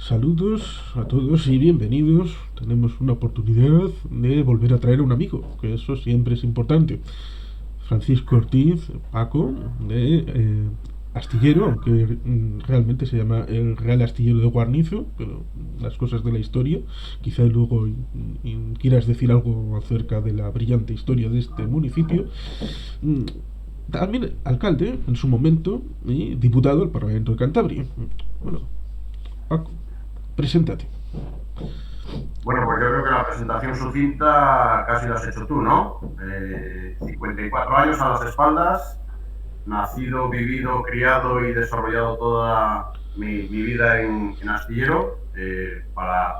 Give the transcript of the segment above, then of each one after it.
Saludos a todos y bienvenidos. Tenemos una oportunidad de volver a traer a un amigo, que eso siempre es importante. Francisco Ortiz, Paco, de Astillero, aunque realmente se llama el Real Astillero de Guarnizo, pero las cosas de la historia. Quizá luego quieras decir algo acerca de la brillante historia de este municipio. Mm, También alcalde en su momento y diputado al Parlamento de Cantabria. Bueno, Paco, preséntate. Bueno, pues yo creo que la presentación sucinta casi la has hecho tú, ¿no? 54 años a las espaldas, nacido, vivido, criado y desarrollado toda mi vida en Astillero.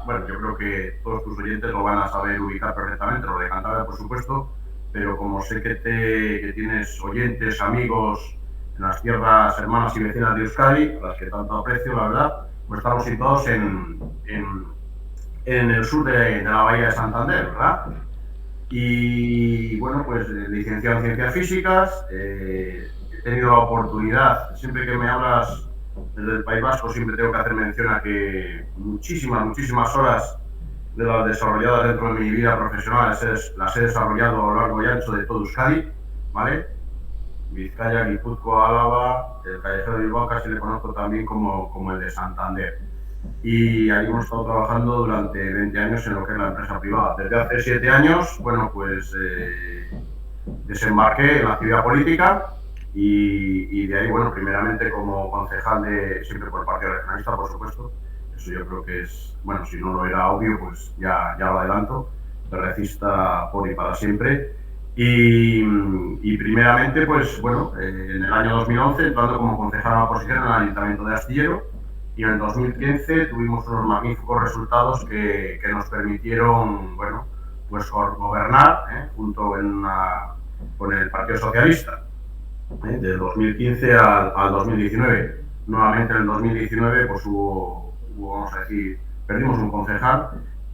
Bueno, yo creo que todos tus oyentes lo van a saber ubicar perfectamente, lo de Cantabria, por supuesto, pero como sé que tienes oyentes, amigos en las tierras hermanas y vecinas de Euskadi, a las que tanto aprecio, la verdad, pues estamos situados en el sur de la bahía de Santander, ¿verdad? Y bueno, pues licenciado en Ciencias Físicas, he tenido la oportunidad, siempre que me hablas desde el País Vasco, siempre tengo que hacer mención a que muchísimas horas de las desarrolladas dentro de mi vida profesional las he desarrollado a lo largo y ancho de todo Euskadi, ¿vale? Vizcaya, Guipúzcoa, Álava, el Callejero de Bilbao casi le conozco también como el de Santander. Y ahí hemos estado trabajando durante 20 años en lo que es la empresa privada. Desde hace 7 años, bueno, pues desembarqué en la actividad política y de ahí, bueno, primeramente como concejal siempre por el Partido Regionalista, por supuesto. Eso yo creo que es, bueno, si no lo era obvio, pues ya lo adelanto. Berrecista por y para siempre. Y primeramente, pues bueno, en el año 2011, entrando como concejal a la oposición en el Ayuntamiento de Astillero, y en el 2015 tuvimos unos magníficos resultados que nos permitieron, bueno, pues gobernar junto con el Partido Socialista, del 2015 al 2019. Nuevamente en el 2019 pues vamos a decir, perdimos un concejal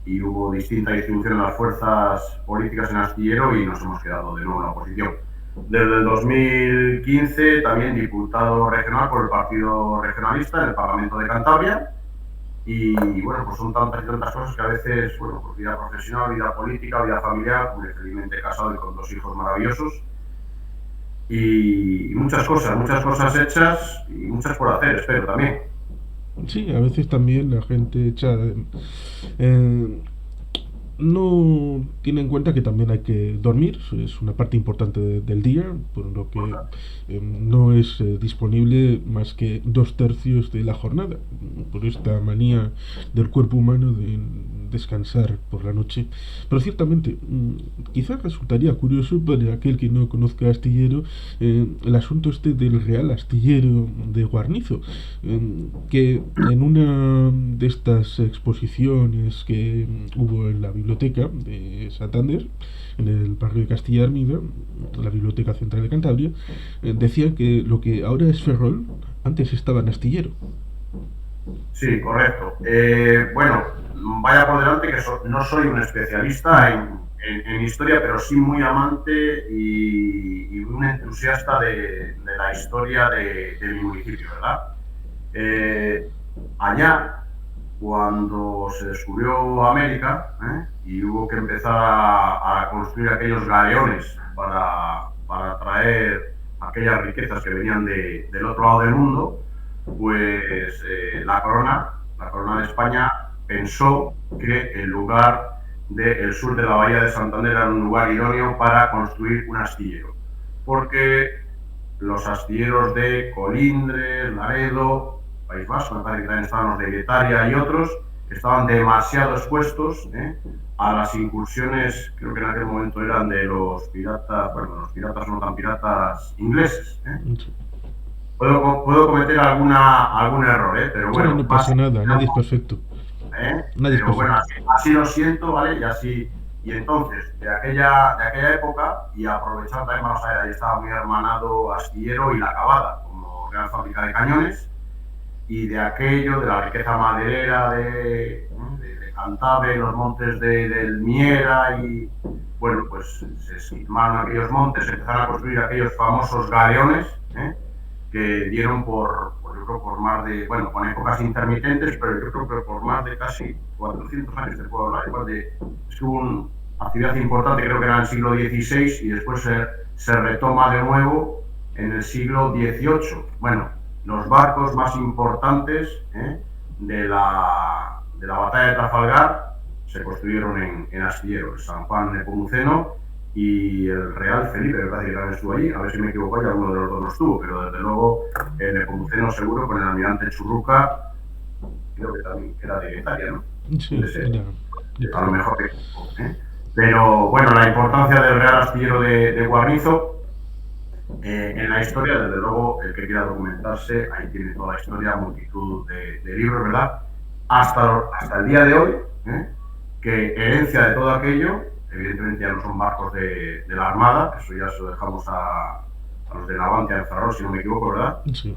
y hubo distinta distribución de las fuerzas políticas en Astillero y nos hemos quedado de nuevo en la oposición. Desde el 2015 también diputado regional por el Partido Regionalista en el Parlamento de Cantabria y bueno, pues son tantas y tantas cosas que a veces, bueno, pues vida profesional, vida política, vida familiar, muy felizmente casado y con 2 hijos maravillosos y muchas cosas hechas y muchas por hacer, espero también. Sí, a veces también la gente echa eh, no tiene en cuenta que también hay que dormir, es una parte importante del día, por lo que no es disponible más que 2/3 de la jornada, por esta manía del cuerpo humano de descansar por la noche. Pero ciertamente, quizás resultaría curioso para aquel que no conozca Astillero el asunto este del Real Astillero de Guarnizo, que en una de estas exposiciones que hubo en la biblioteca de Santander, en el barrio de Castilla Armida, la Biblioteca Central de Cantabria, decían que lo que ahora es Ferrol, antes estaba en Astillero. Sí, correcto. Bueno, vaya por delante que no soy un especialista en historia, pero sí muy amante y un entusiasta de la historia de mi municipio, ¿verdad? Eh, Allá, cuando se descubrió América y hubo que empezar a construir aquellos galeones para traer aquellas riquezas que venían del otro lado del mundo, pues la corona de España pensó que el lugar del sur de la bahía de Santander era un lugar idóneo para construir un astillero, porque los astilleros de Colindres, Laredo, País Vasco, me parece que también estaban los de Guetaria y otros, estaban demasiado expuestos a las incursiones, creo que en aquel momento eran de los piratas, bueno, los piratas no tan piratas ingleses. Puedo cometer algún error, pero No, bueno, no pasa nada, nadie es perfecto. Nadie es pero bueno, perfecto. así lo siento, ¿vale? Y entonces, de aquella época, y aprovechando también, vamos a ver, ahí estaba muy hermanado Astillero y La Cavada, como Real Fábrica de Cañones, y de aquello, de la riqueza maderera de Cantabria, los montes del Miera, y bueno, pues se esquilmaron aquellos montes, se empezaron a construir aquellos famosos galeones, que dieron yo creo, por más de, bueno, con épocas intermitentes, pero yo creo que por más de casi 400 años te puedo hablar, igual de, es que hubo una actividad importante, creo que era en el siglo XVI, y después se retoma de nuevo en el siglo XVIII. Bueno, los barcos más importantes de la batalla de Trafalgar se construyeron en Astillero, el San Juan Nepomuceno y el Real Felipe, ¿verdad? Que también estuvo allí, a ver si me equivoco y alguno de los dos no estuvo, pero desde luego el Nepomuceno seguro, con el almirante Churruca, creo que también era de Italia, ¿no? Sí, era A lo italiano. mejor Pero bueno, la importancia del Real Astillero de Guarnizo en la historia, desde luego, el que quiera documentarse, ahí tiene toda la historia, multitud de libros, ¿verdad? Hasta el día de hoy, que herencia de todo aquello, evidentemente ya no son barcos de la Armada, eso ya se lo dejamos a los de Navantia de Ferrol, si no me equivoco, ¿verdad? Sí.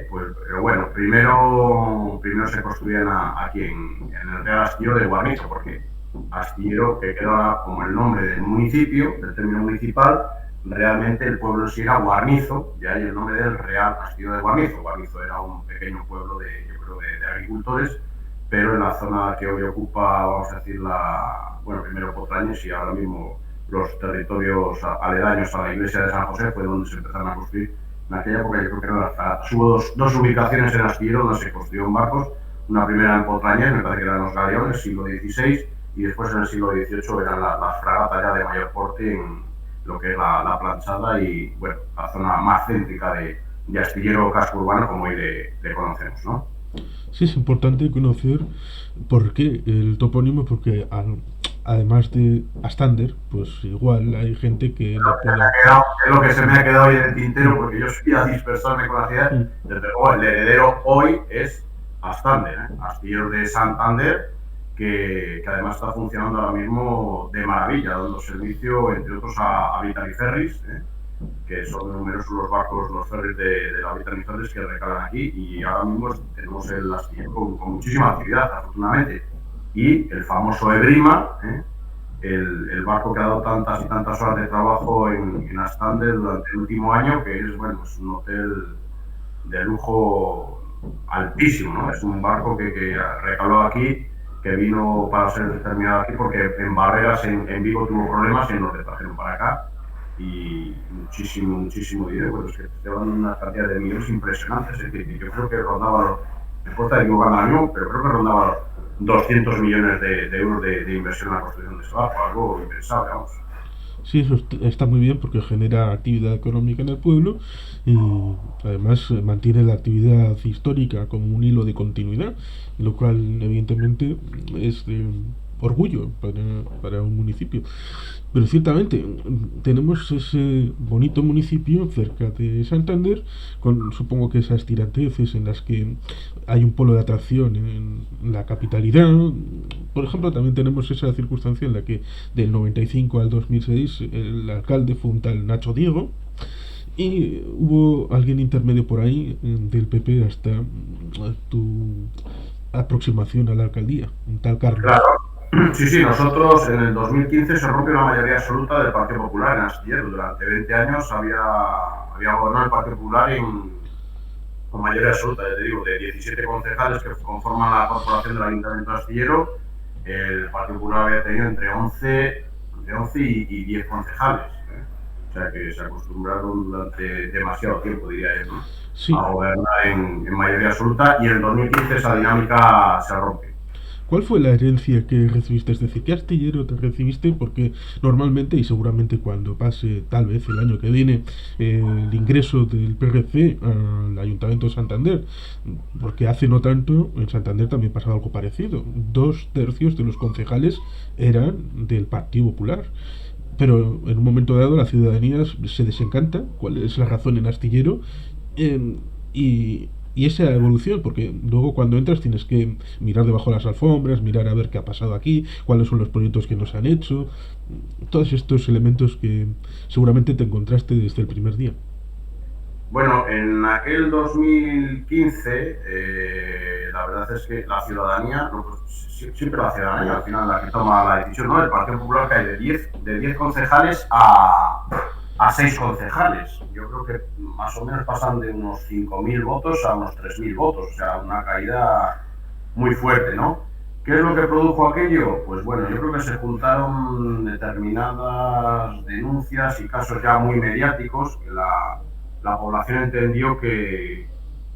Pues, pero bueno, primero se construían aquí en el Real Astillero de Guarnizo, porque Astillero, que queda como el nombre del municipio, del término municipal, realmente el pueblo en sí era Guarnizo, y ahí el nombre del Real Astillero de Guarnizo. Guarnizo era un pequeño pueblo yo creo, de agricultores, pero en la zona que hoy ocupa, vamos a decir, bueno, primero Potrañes y ahora mismo los territorios aledaños a la iglesia de San José, fue donde se empezaron a construir. En aquella época yo creo que eran hubo dos ubicaciones en Astillero donde se construyeron barcos, una primera en Potrañés, me parece que eran los galeones, siglo XVI, y después en el siglo XVIII eran las fragatas ya de mayor porte en lo que es la planchada y, bueno, la zona más céntrica de Astillero casco urbano como hoy le conocemos, ¿no? Sí, es importante conocer por qué el topónimo, porque además de Astander, pues igual hay gente que le pueda... Es lo que se me ha quedado hoy en el tintero, porque yo soy a dispersarme con la ciudad. Mm. Desde luego, el heredero hoy es Astander, Astillero de Santander, que además está funcionando ahora mismo de maravilla, dando servicio, entre otros, a Brittany Ferries, que son numerosos los barcos, los ferries de la Brittany Ferries que recalan aquí, y ahora mismo tenemos el astillero con muchísima actividad, afortunadamente. Y el famoso Ebrima, el barco que ha dado tantas y tantas horas de trabajo en Astander durante el último año, que es, bueno, es un hotel de lujo altísimo, ¿no? Es un barco que recaló aquí, que vino para ser terminado aquí, porque en Barreras, en Vigo, tuvo problemas y nos le trajeron para acá. Y muchísimo dinero, bueno, es que te dan una cantidad de millones impresionantes, que yo creo que rondaba, me cuesta equivocarme al mismo, pero creo que rondaba los 200 millones de euros de inversión en la construcción de ese barco, algo impensable, vamos. Sí, eso está muy bien porque genera actividad económica en el pueblo y además mantiene la actividad histórica como un hilo de continuidad, lo cual evidentemente es de orgullo para un municipio. Pero ciertamente tenemos ese bonito municipio cerca de Santander, con supongo que esas tiranteces en las que hay un polo de atracción en la capitalidad. Por ejemplo, también tenemos esa circunstancia en la que del 95 al 2006 el alcalde fue un tal Nacho Diego y hubo alguien intermedio por ahí del PP hasta tu aproximación a la alcaldía, un tal Carlos. Claro. Sí, nosotros en el 2015 se rompió la mayoría absoluta del Partido Popular en Astillero. Durante 20 años había gobernado el Partido Popular con mayoría absoluta, ya te digo, de 17 concejales que conforman la corporación del Ayuntamiento de Astillero. El Partido Popular había tenido entre 11 y 10 concejales. O sea que se acostumbraron durante demasiado tiempo, diría yo, ¿no? Sí. A gobernar en mayoría absoluta, y en el 2015 esa dinámica se rompe. ¿Cuál fue la herencia que recibiste? Es decir, ¿qué astillero te recibiste? Porque normalmente y seguramente cuando pase tal vez el año que viene el ingreso del PRC al Ayuntamiento de Santander, porque hace no tanto en Santander también pasaba algo parecido. 2/3 de los concejales eran del Partido Popular. Pero en un momento dado la ciudadanía se desencanta, cuál es la razón en Astillero, eh, y esa evolución, porque luego cuando entras tienes que mirar debajo de las alfombras, mirar a ver qué ha pasado aquí, cuáles son los proyectos que nos han hecho, todos estos elementos que seguramente te encontraste desde el primer día. Bueno, en aquel 2015, la verdad es que la ciudadanía, siempre la ciudadanía al final la que toma la decisión, ¿no? El Partido Popular cae de 10 concejales a 6 concejales. Yo creo que más o menos pasan de unos 5.000 votos a unos 3.000 votos, o sea, una caída muy fuerte, ¿no? ¿Qué es lo que produjo aquello? Pues bueno, yo creo que se juntaron determinadas denuncias y casos ya muy mediáticos que la población entendió que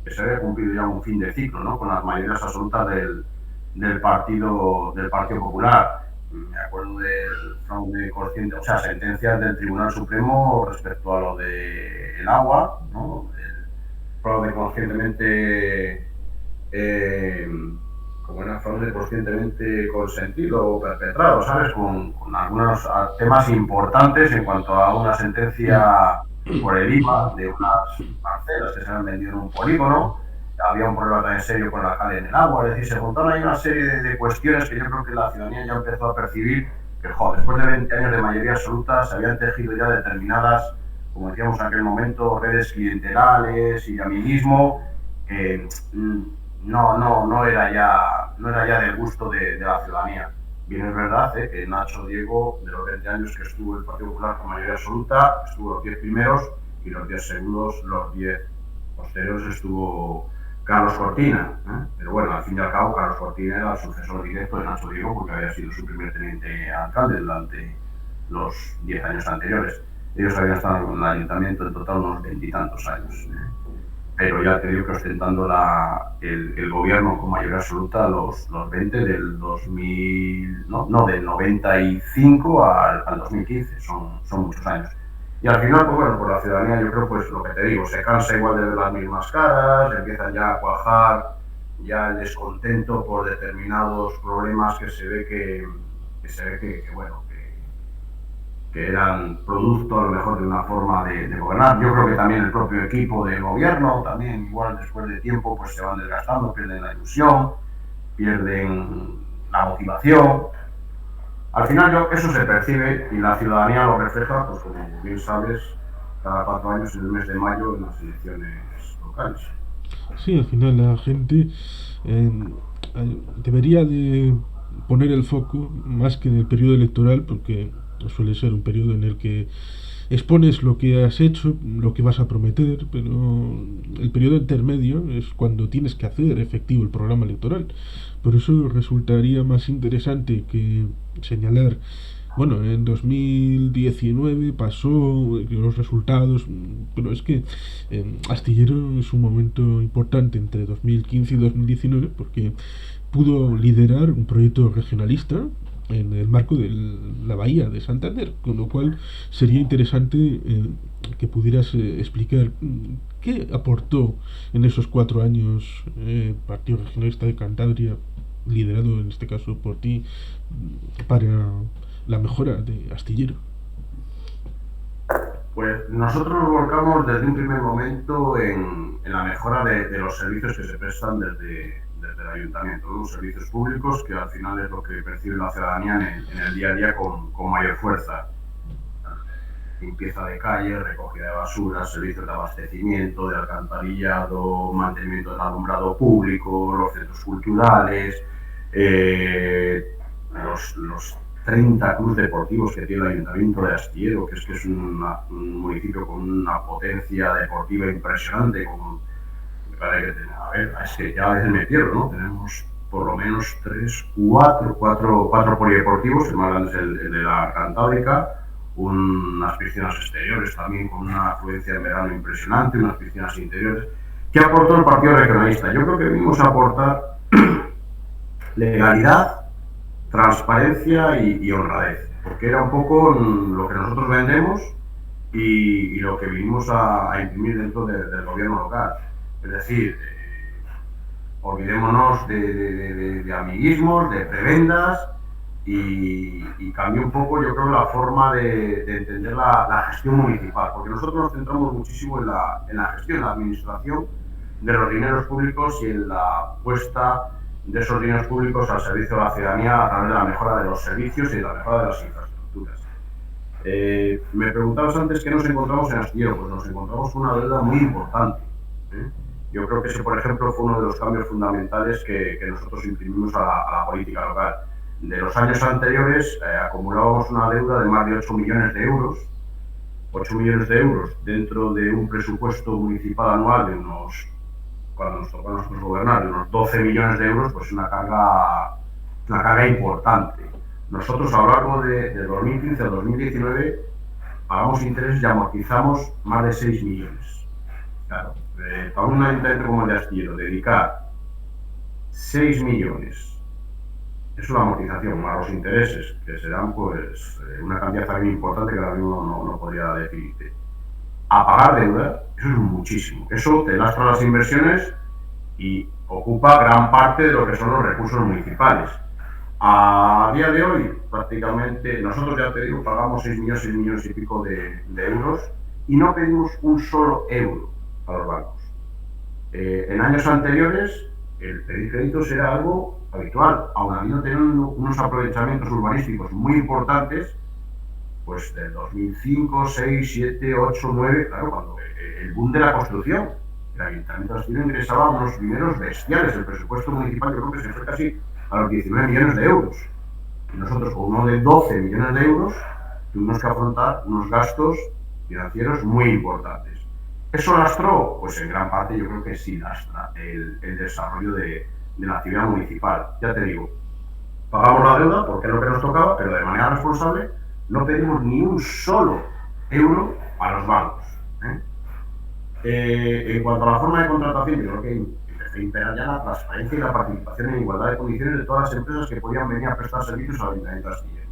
se había cumplido ya un fin de ciclo, ¿no? Con las mayorías absolutas del Partido Popular. Me acuerdo del fraude consciente, o sea, sentencias del Tribunal Supremo respecto a lo del agua, ¿no? El fraude conscientemente, como era fraude conscientemente consentido o perpetrado, ¿sabes? Con algunos temas importantes en cuanto a una sentencia por el IVA de unas parcelas que se han vendido en un polígono. Había un problema también serio con la cal en el agua, es decir, se juntaron ahí una serie de cuestiones que yo creo que la ciudadanía ya empezó a percibir que, joder, después de 20 años de mayoría absoluta se habían tejido ya determinadas, como decíamos en aquel momento, redes clientelales y de amiguismo que no era ya del gusto de la ciudadanía. Bien es verdad que Nacho Diego, de los 20 años que estuvo el Partido Popular con mayoría absoluta, estuvo los 10 primeros y los 10 segundos, los 10 posteriores estuvo Carlos Cortina. Pero bueno, al fin y al cabo, Carlos Cortina era el sucesor directo de Nacho Diego porque había sido su primer teniente alcalde durante los 10 años anteriores. Ellos habían estado en el ayuntamiento en total unos 20 y tantos años. Pero ya te digo que ostentando el gobierno con mayoría absoluta los 20 del 2000, no, del 95 al 2015, son muchos años. Y al final, pues bueno, por la ciudadanía yo creo, pues lo que te digo, se cansa igual de ver las mismas caras, empiezan ya a cuajar ya el descontento por determinados problemas que se ve que bueno, que eran producto a lo mejor de una forma de gobernar. Yo creo que también el propio equipo de gobierno, también igual después de tiempo, pues se van desgastando, pierden la ilusión, pierden la motivación. Al final eso se percibe y la ciudadanía lo refleja, pues como bien sabes, cada 4 años en el mes de mayo en las elecciones locales. Sí, al final la gente eh, debería de poner el foco más que en el periodo electoral, porque suele ser un periodo en el que expones lo que has hecho, lo que vas a prometer, pero el periodo intermedio es cuando tienes que hacer efectivo el programa electoral. Por eso resultaría más interesante que señalar, bueno, en 2019 pasó los resultados, pero es que Astillero es un momento importante entre 2015 y 2019 porque pudo liderar un proyecto regionalista en el marco de la bahía de Santander, con lo cual sería interesante que pudieras explicar qué aportó en esos 4 años el Partido Regionalista de Cantabria, liderado en este caso por ti, para la mejora de Astillero. Pues nosotros nos volcamos desde un primer momento en la mejora de los servicios que se prestan desde el ayuntamiento, los servicios públicos, que al final es lo que percibe la ciudadanía en el día a día con mayor fuerza. Limpieza de calle, recogida de basura, servicios de abastecimiento, de alcantarillado, mantenimiento del alumbrado público, los centros culturales, los 30 clubes deportivos que tiene el Ayuntamiento de Astillero, que es un municipio con una potencia deportiva impresionante. A ver, es que ya a veces me pierdo, ¿no? Tenemos por lo menos 4 polideportivos, el más grande es el de la Cantábrica, unas piscinas exteriores también con una afluencia en verano impresionante, unas piscinas interiores. ¿Qué aportó el Partido Regionalista? Yo creo que venimos a aportar legalidad, transparencia y honradez, porque era un poco lo que nosotros vendemos y lo que vinimos a imprimir dentro del gobierno local. Es decir, olvidémonos de amiguismos, de prebendas y cambió un poco, yo creo, la forma de entender la gestión municipal, porque nosotros nos centramos muchísimo en la gestión, en la administración de los dineros públicos y en la puesta de esos dineros públicos al servicio de la ciudadanía a través de la mejora de los servicios y de la mejora de las infraestructuras. Me preguntabas antes qué nos encontramos en Astillero. Pues nos encontramos con una deuda muy importante. Yo creo que ese, por ejemplo, fue uno de los cambios fundamentales que nosotros imprimimos a la política local. De los años anteriores acumulábamos una deuda de más de 8 millones de euros 8 millones de euros dentro de un presupuesto municipal anual de unos, cuando nos tocó a nosotros gobernar, de unos 12 millones de euros, pues es una carga importante. Nosotros a lo largo de 2015 a 2019 pagamos intereses y amortizamos más de 6 millones. Claro, para un ayuntamiento como el de Astillero, dedicar 6 millones es una amortización más los intereses, que serán pues una cantidad también importante que ahora mismo no podría definirte. A pagar deuda, eso es muchísimo. Eso te lastra las inversiones y ocupa gran parte de lo que son los recursos municipales. A día de hoy, prácticamente, nosotros ya te digo, pagamos 6 millones y pico de euros y no pedimos un solo euro a los bancos. En años anteriores, el pedir créditos era algo habitual, aun habiendo tenido unos aprovechamientos urbanísticos muy importantes, pues del 2005, 6, 7, 8, 9, claro, cuando el boom de la construcción, el Ayuntamiento de Astillero ingresaba unos dineros bestiales, el presupuesto municipal yo creo que se fue casi a los 19 millones de euros. Y nosotros con uno de 12 millones de euros tuvimos que afrontar unos gastos financieros muy importantes. ¿Eso lastró? Pues en gran parte yo creo que sí lastra el desarrollo de la actividad municipal. Ya te digo, pagamos la deuda porque es lo que nos tocaba, pero de manera responsable no pedimos ni un solo euro a los bancos. En cuanto a la forma de contratación, yo creo que empezó a imperar ya la transparencia y la participación en igualdad de condiciones de todas las empresas que podían venir a prestar servicios al Ayuntamiento de Astillero.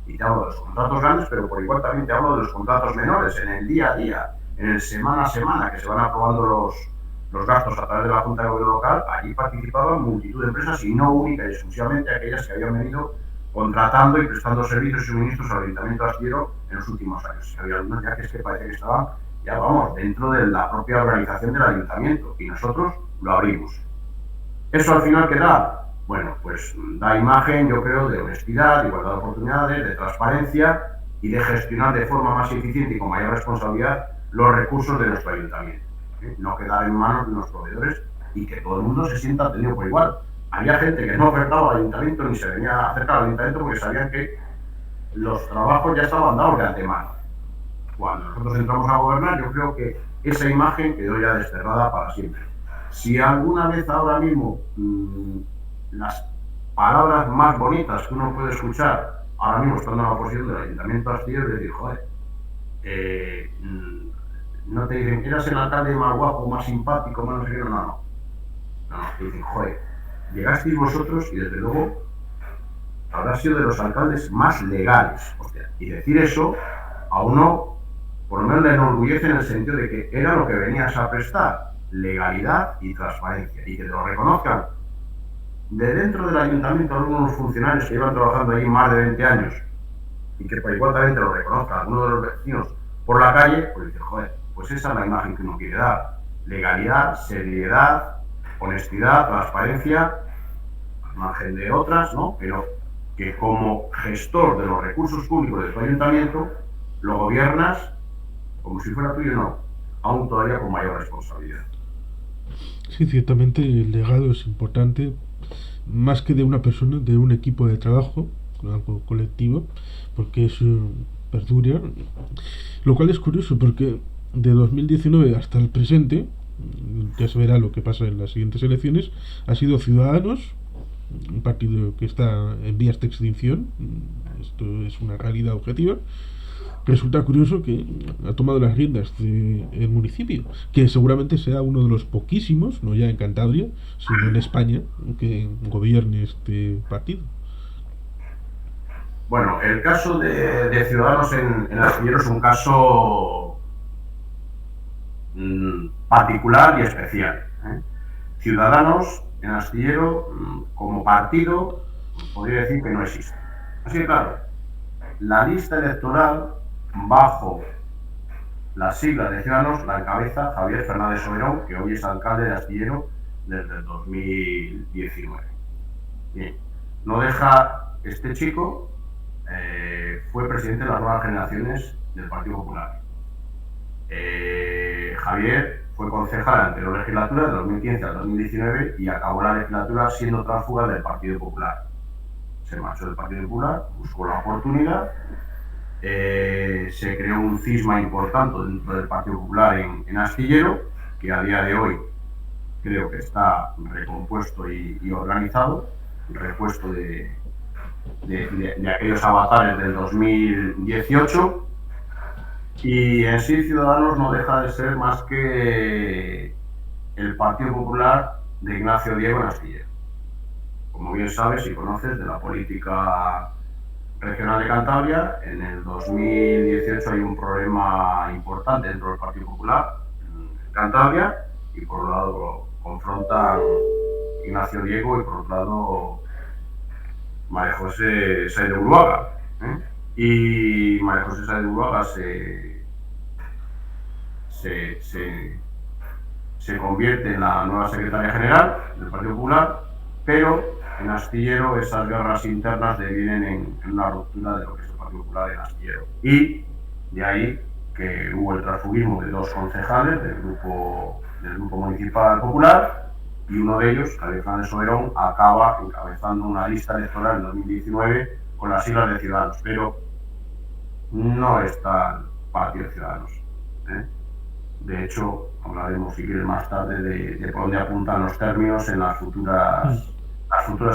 Y te hablo de los contratos grandes, pero por igual también te hablo de los contratos menores, en el día a día, en el semana a semana, que se van aprobando los gastos a través de la Junta de Gobierno Local. Allí participaban multitud de empresas y no única y exclusivamente aquellas que habían venido contratando y prestando servicios y suministros al Ayuntamiento de Astillero en los últimos años. Había algunos ya que es que parece que estaban, ya vamos, dentro de la propia organización del Ayuntamiento y nosotros lo abrimos. ¿Eso al final qué da? Bueno, pues da imagen, yo creo, de honestidad, de igualdad de oportunidades, de transparencia y de gestionar de forma más eficiente y con mayor responsabilidad los recursos de nuestro ayuntamiento. No quedar en manos de los proveedores y que todo el mundo se sienta atendido por igual. Había gente que no ofertaba al ayuntamiento ni se venía a acercar al ayuntamiento porque sabían que los trabajos ya estaban dados de antemano. Cuando nosotros entramos a gobernar, yo creo que esa imagen quedó ya desterrada para siempre. Si alguna vez ahora mismo las palabras más bonitas que uno puede escuchar ahora mismo estando en la oposición del Ayuntamiento de Astillero es decir, joder, no te dicen, eras el alcalde más guapo, más simpático, más no sé qué, no, te dicen, joder, llegasteis vosotros y desde luego habrá sido de los alcaldes más legales. Hostia, y decir eso a uno por lo menos le enorgullece en el sentido de que era lo que venías a prestar, legalidad y transparencia, y que te lo reconozcan de dentro del ayuntamiento algunos funcionarios que llevan trabajando ahí más de 20 años y que por igual también te lo reconozcan algunos de los vecinos por la calle, pues dices, joder, pues esa es la imagen que uno quiere dar. Legalidad, seriedad, honestidad, transparencia, al margen de otras, ¿no? Pero que como gestor de los recursos públicos de tu ayuntamiento, lo gobiernas como si fuera tuyo, no, aún todavía con mayor responsabilidad. Sí, ciertamente el legado es importante, más que de una persona, de un equipo de trabajo, algo colectivo, porque eso perdura. Lo cual es curioso porque de 2019 hasta el presente, ya se verá lo que pasa en las siguientes elecciones, ha sido Ciudadanos, un partido que está en vías de extinción, esto es una realidad objetiva. Resulta curioso que ha tomado las riendas del municipio, que seguramente sea uno de los poquísimos, no ya en Cantabria, sino en España, que gobierne este partido. Bueno, el caso de Ciudadanos en Astillero es un caso particular y especial. Ciudadanos en Astillero, como partido, podría decir que no existe. Así que claro, la lista electoral bajo las siglas de Ciudadanos la encabeza Javier Fernández Soberón, que hoy es alcalde de Astillero desde el 2019. Bien, no deja este chico, fue presidente de las nuevas generaciones del Partido Popular. Javier fue concejal en la anterior legislatura, de 2015 al 2019, y acabó la legislatura siendo tránsfuga del Partido Popular. Se marchó del Partido Popular, buscó la oportunidad se creó un cisma importante dentro del Partido Popular en Astillero, que a día de hoy creo que está recompuesto y organizado, repuesto de aquellos avatares del 2018. Y en sí Ciudadanos no deja de ser más que el Partido Popular de Ignacio Diego en Astillero. Como bien sabes y conoces de la política regional de Cantabria, en el 2018 hay un problema importante dentro del Partido Popular en Cantabria, y por un lado confrontan Ignacio Diego y por otro lado María José Sáenz de Buruaga. Y María José Sáenz de Buruaga se convierte en la nueva secretaria general del Partido Popular, pero en Astillero esas guerras internas devienen en una ruptura de lo que es el Partido Popular en Astillero. Y de ahí que hubo el transfugismo de dos concejales del grupo municipal popular, y uno de ellos, Javier Fernández Soberón, acaba encabezando una lista electoral en 2019 con las siglas de Ciudadanos, pero no está el Partido de Ciudadanos. De hecho, hablaremos si quieres más tarde de por dónde apuntan los términos en las futuras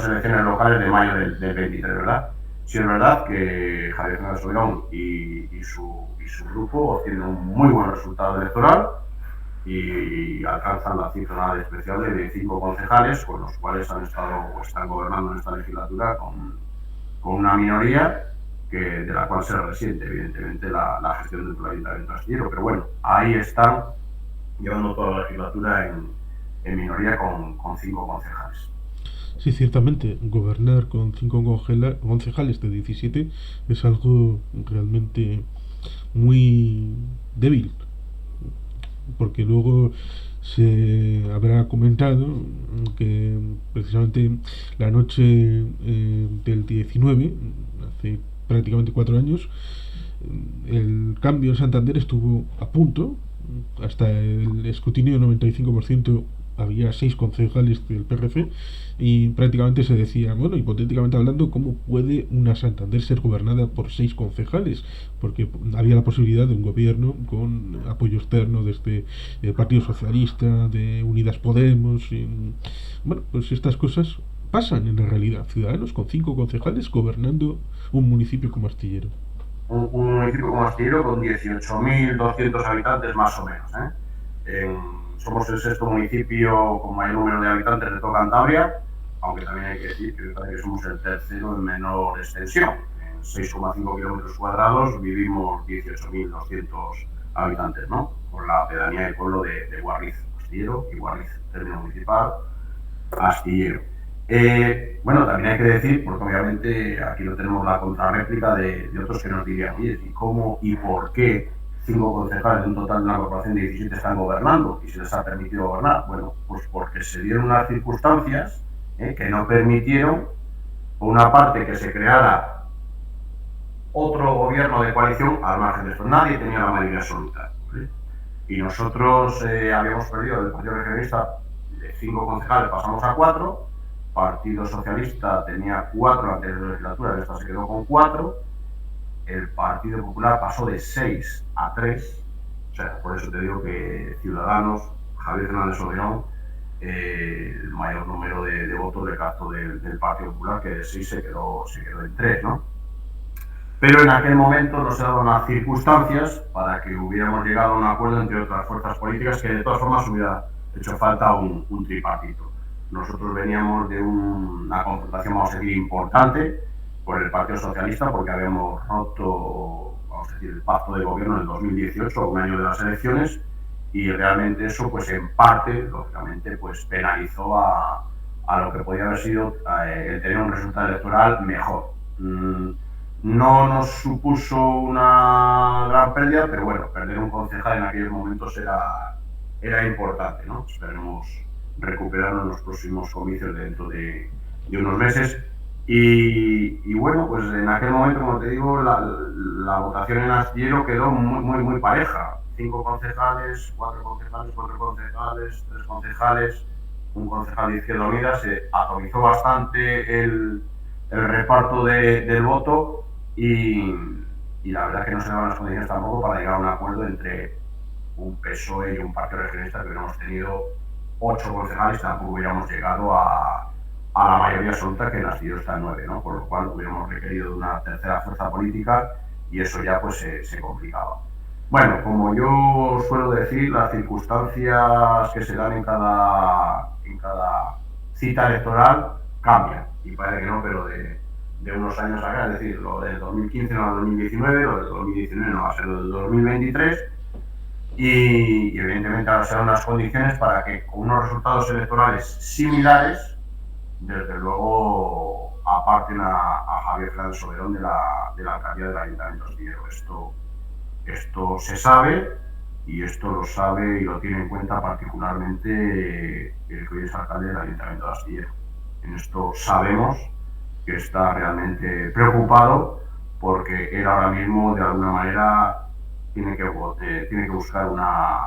elecciones locales de mayo del 23, ¿verdad? Sí es verdad que Javier Fernández Soberón y su grupo obtienen un muy buen resultado electoral y alcanzan la cifra despreciable de 5 concejales, con los cuales han estado o están gobernando en esta legislatura con una minoría de la cual se resiente evidentemente la gestión del Ayuntamiento de Astillero, pero bueno, ahí están llevando toda la legislatura en minoría con 5 concejales. Sí, ciertamente, gobernar con 5 concejales de 17 es algo realmente muy débil, porque luego se habrá comentado que precisamente la noche del 19, hace prácticamente 4 años, el cambio en Santander estuvo a punto, hasta el escrutinio del 95% había 6 concejales del PRC, y prácticamente se decía, bueno, hipotéticamente hablando, ¿cómo puede una Santander ser gobernada por 6 concejales? Porque había la posibilidad de un gobierno con apoyo externo desde el Partido Socialista, de Unidas Podemos, y, bueno, pues estas cosas pasan en la realidad. Ciudadanos con 5 concejales gobernando un municipio como Astillero. Un municipio como Astillero con 18.200 habitantes más o menos. Somos el sexto municipio con mayor número de habitantes de toda Cantabria, aunque también hay que decir que somos el tercero en menor extensión. En 6,5 kilómetros cuadrados vivimos 18.200 habitantes, ¿no? Con la pedanía del pueblo de Guarriz, Astillero, y Guarriz, término municipal, Astillero. Bueno, también hay que decir, porque obviamente aquí no tenemos la contrarréplica de otros que nos dirían, oye, ¿y cómo y por qué 5 concejales de un total de una corporación de 17 están gobernando y se les ha permitido gobernar? Bueno, pues porque se dieron unas circunstancias que no permitieron, por una parte, que se creara otro gobierno de coalición al margen de esto. Nadie tenía la mayoría absoluta. Y nosotros habíamos perdido del Partido Regionalista de 5 concejales, pasamos a 4. Partido Socialista tenía 4 en la anterior legislatura, esta se quedó con 4. El Partido Popular pasó de 6 a 3. O sea, por eso te digo que Ciudadanos, Javier Fernández Soberón, el mayor número de votos de gasto del Partido Popular, que de 6 se quedó en 3, ¿no? Pero en aquel momento no se daban las circunstancias para que hubiéramos llegado a un acuerdo entre otras fuerzas políticas, que de todas formas hubiera hecho falta un tripartito. Nosotros veníamos de una confrontación, vamos a decir, importante por el Partido Socialista, porque habíamos roto, vamos a decir, el pacto de gobierno en el 2018, un año de las elecciones, y realmente eso, pues en parte, lógicamente, pues penalizó a lo que podía haber sido el tener un resultado electoral mejor. No nos supuso una gran pérdida, pero bueno, perder un concejal en aquellos momentos era importante, ¿no? Esperemos recuperarlo en los próximos comicios dentro de unos meses. Y bueno, pues en aquel momento, como te digo, la votación en Astillero quedó muy pareja. 5 concejales, 4 concejales, 4 concejales, 3 concejales, un concejal de Izquierda Unida. Se atomizó bastante el reparto del voto y y la verdad es que no se daban las condiciones tampoco para llegar a un acuerdo entre un PSOE y un partido regionalista, que hubiéramos tenido 8 concejales, tampoco hubiéramos llegado a la mayoría absoluta, que en Astillero está en 9, ¿no? Por lo cual hubiéramos requerido de una tercera fuerza política y eso ya pues se complicaba. Bueno, como yo suelo decir, las circunstancias que se dan en cada cita electoral cambian, y parece que no, pero de unos años acá, es decir, lo del 2015 no va a 2019, lo del 2019 no va a ser lo del 2023, y evidentemente ahora serán unas condiciones para que con unos resultados electorales similares, desde luego aparten a Javier Fernández Soberón de la alcaldía del Ayuntamiento de Astillero. Esto se sabe, y esto lo sabe y lo tiene en cuenta particularmente el que hoy es alcalde del Ayuntamiento de Astillero. En esto sabemos que está realmente preocupado, porque él ahora mismo de alguna manera tiene que buscar una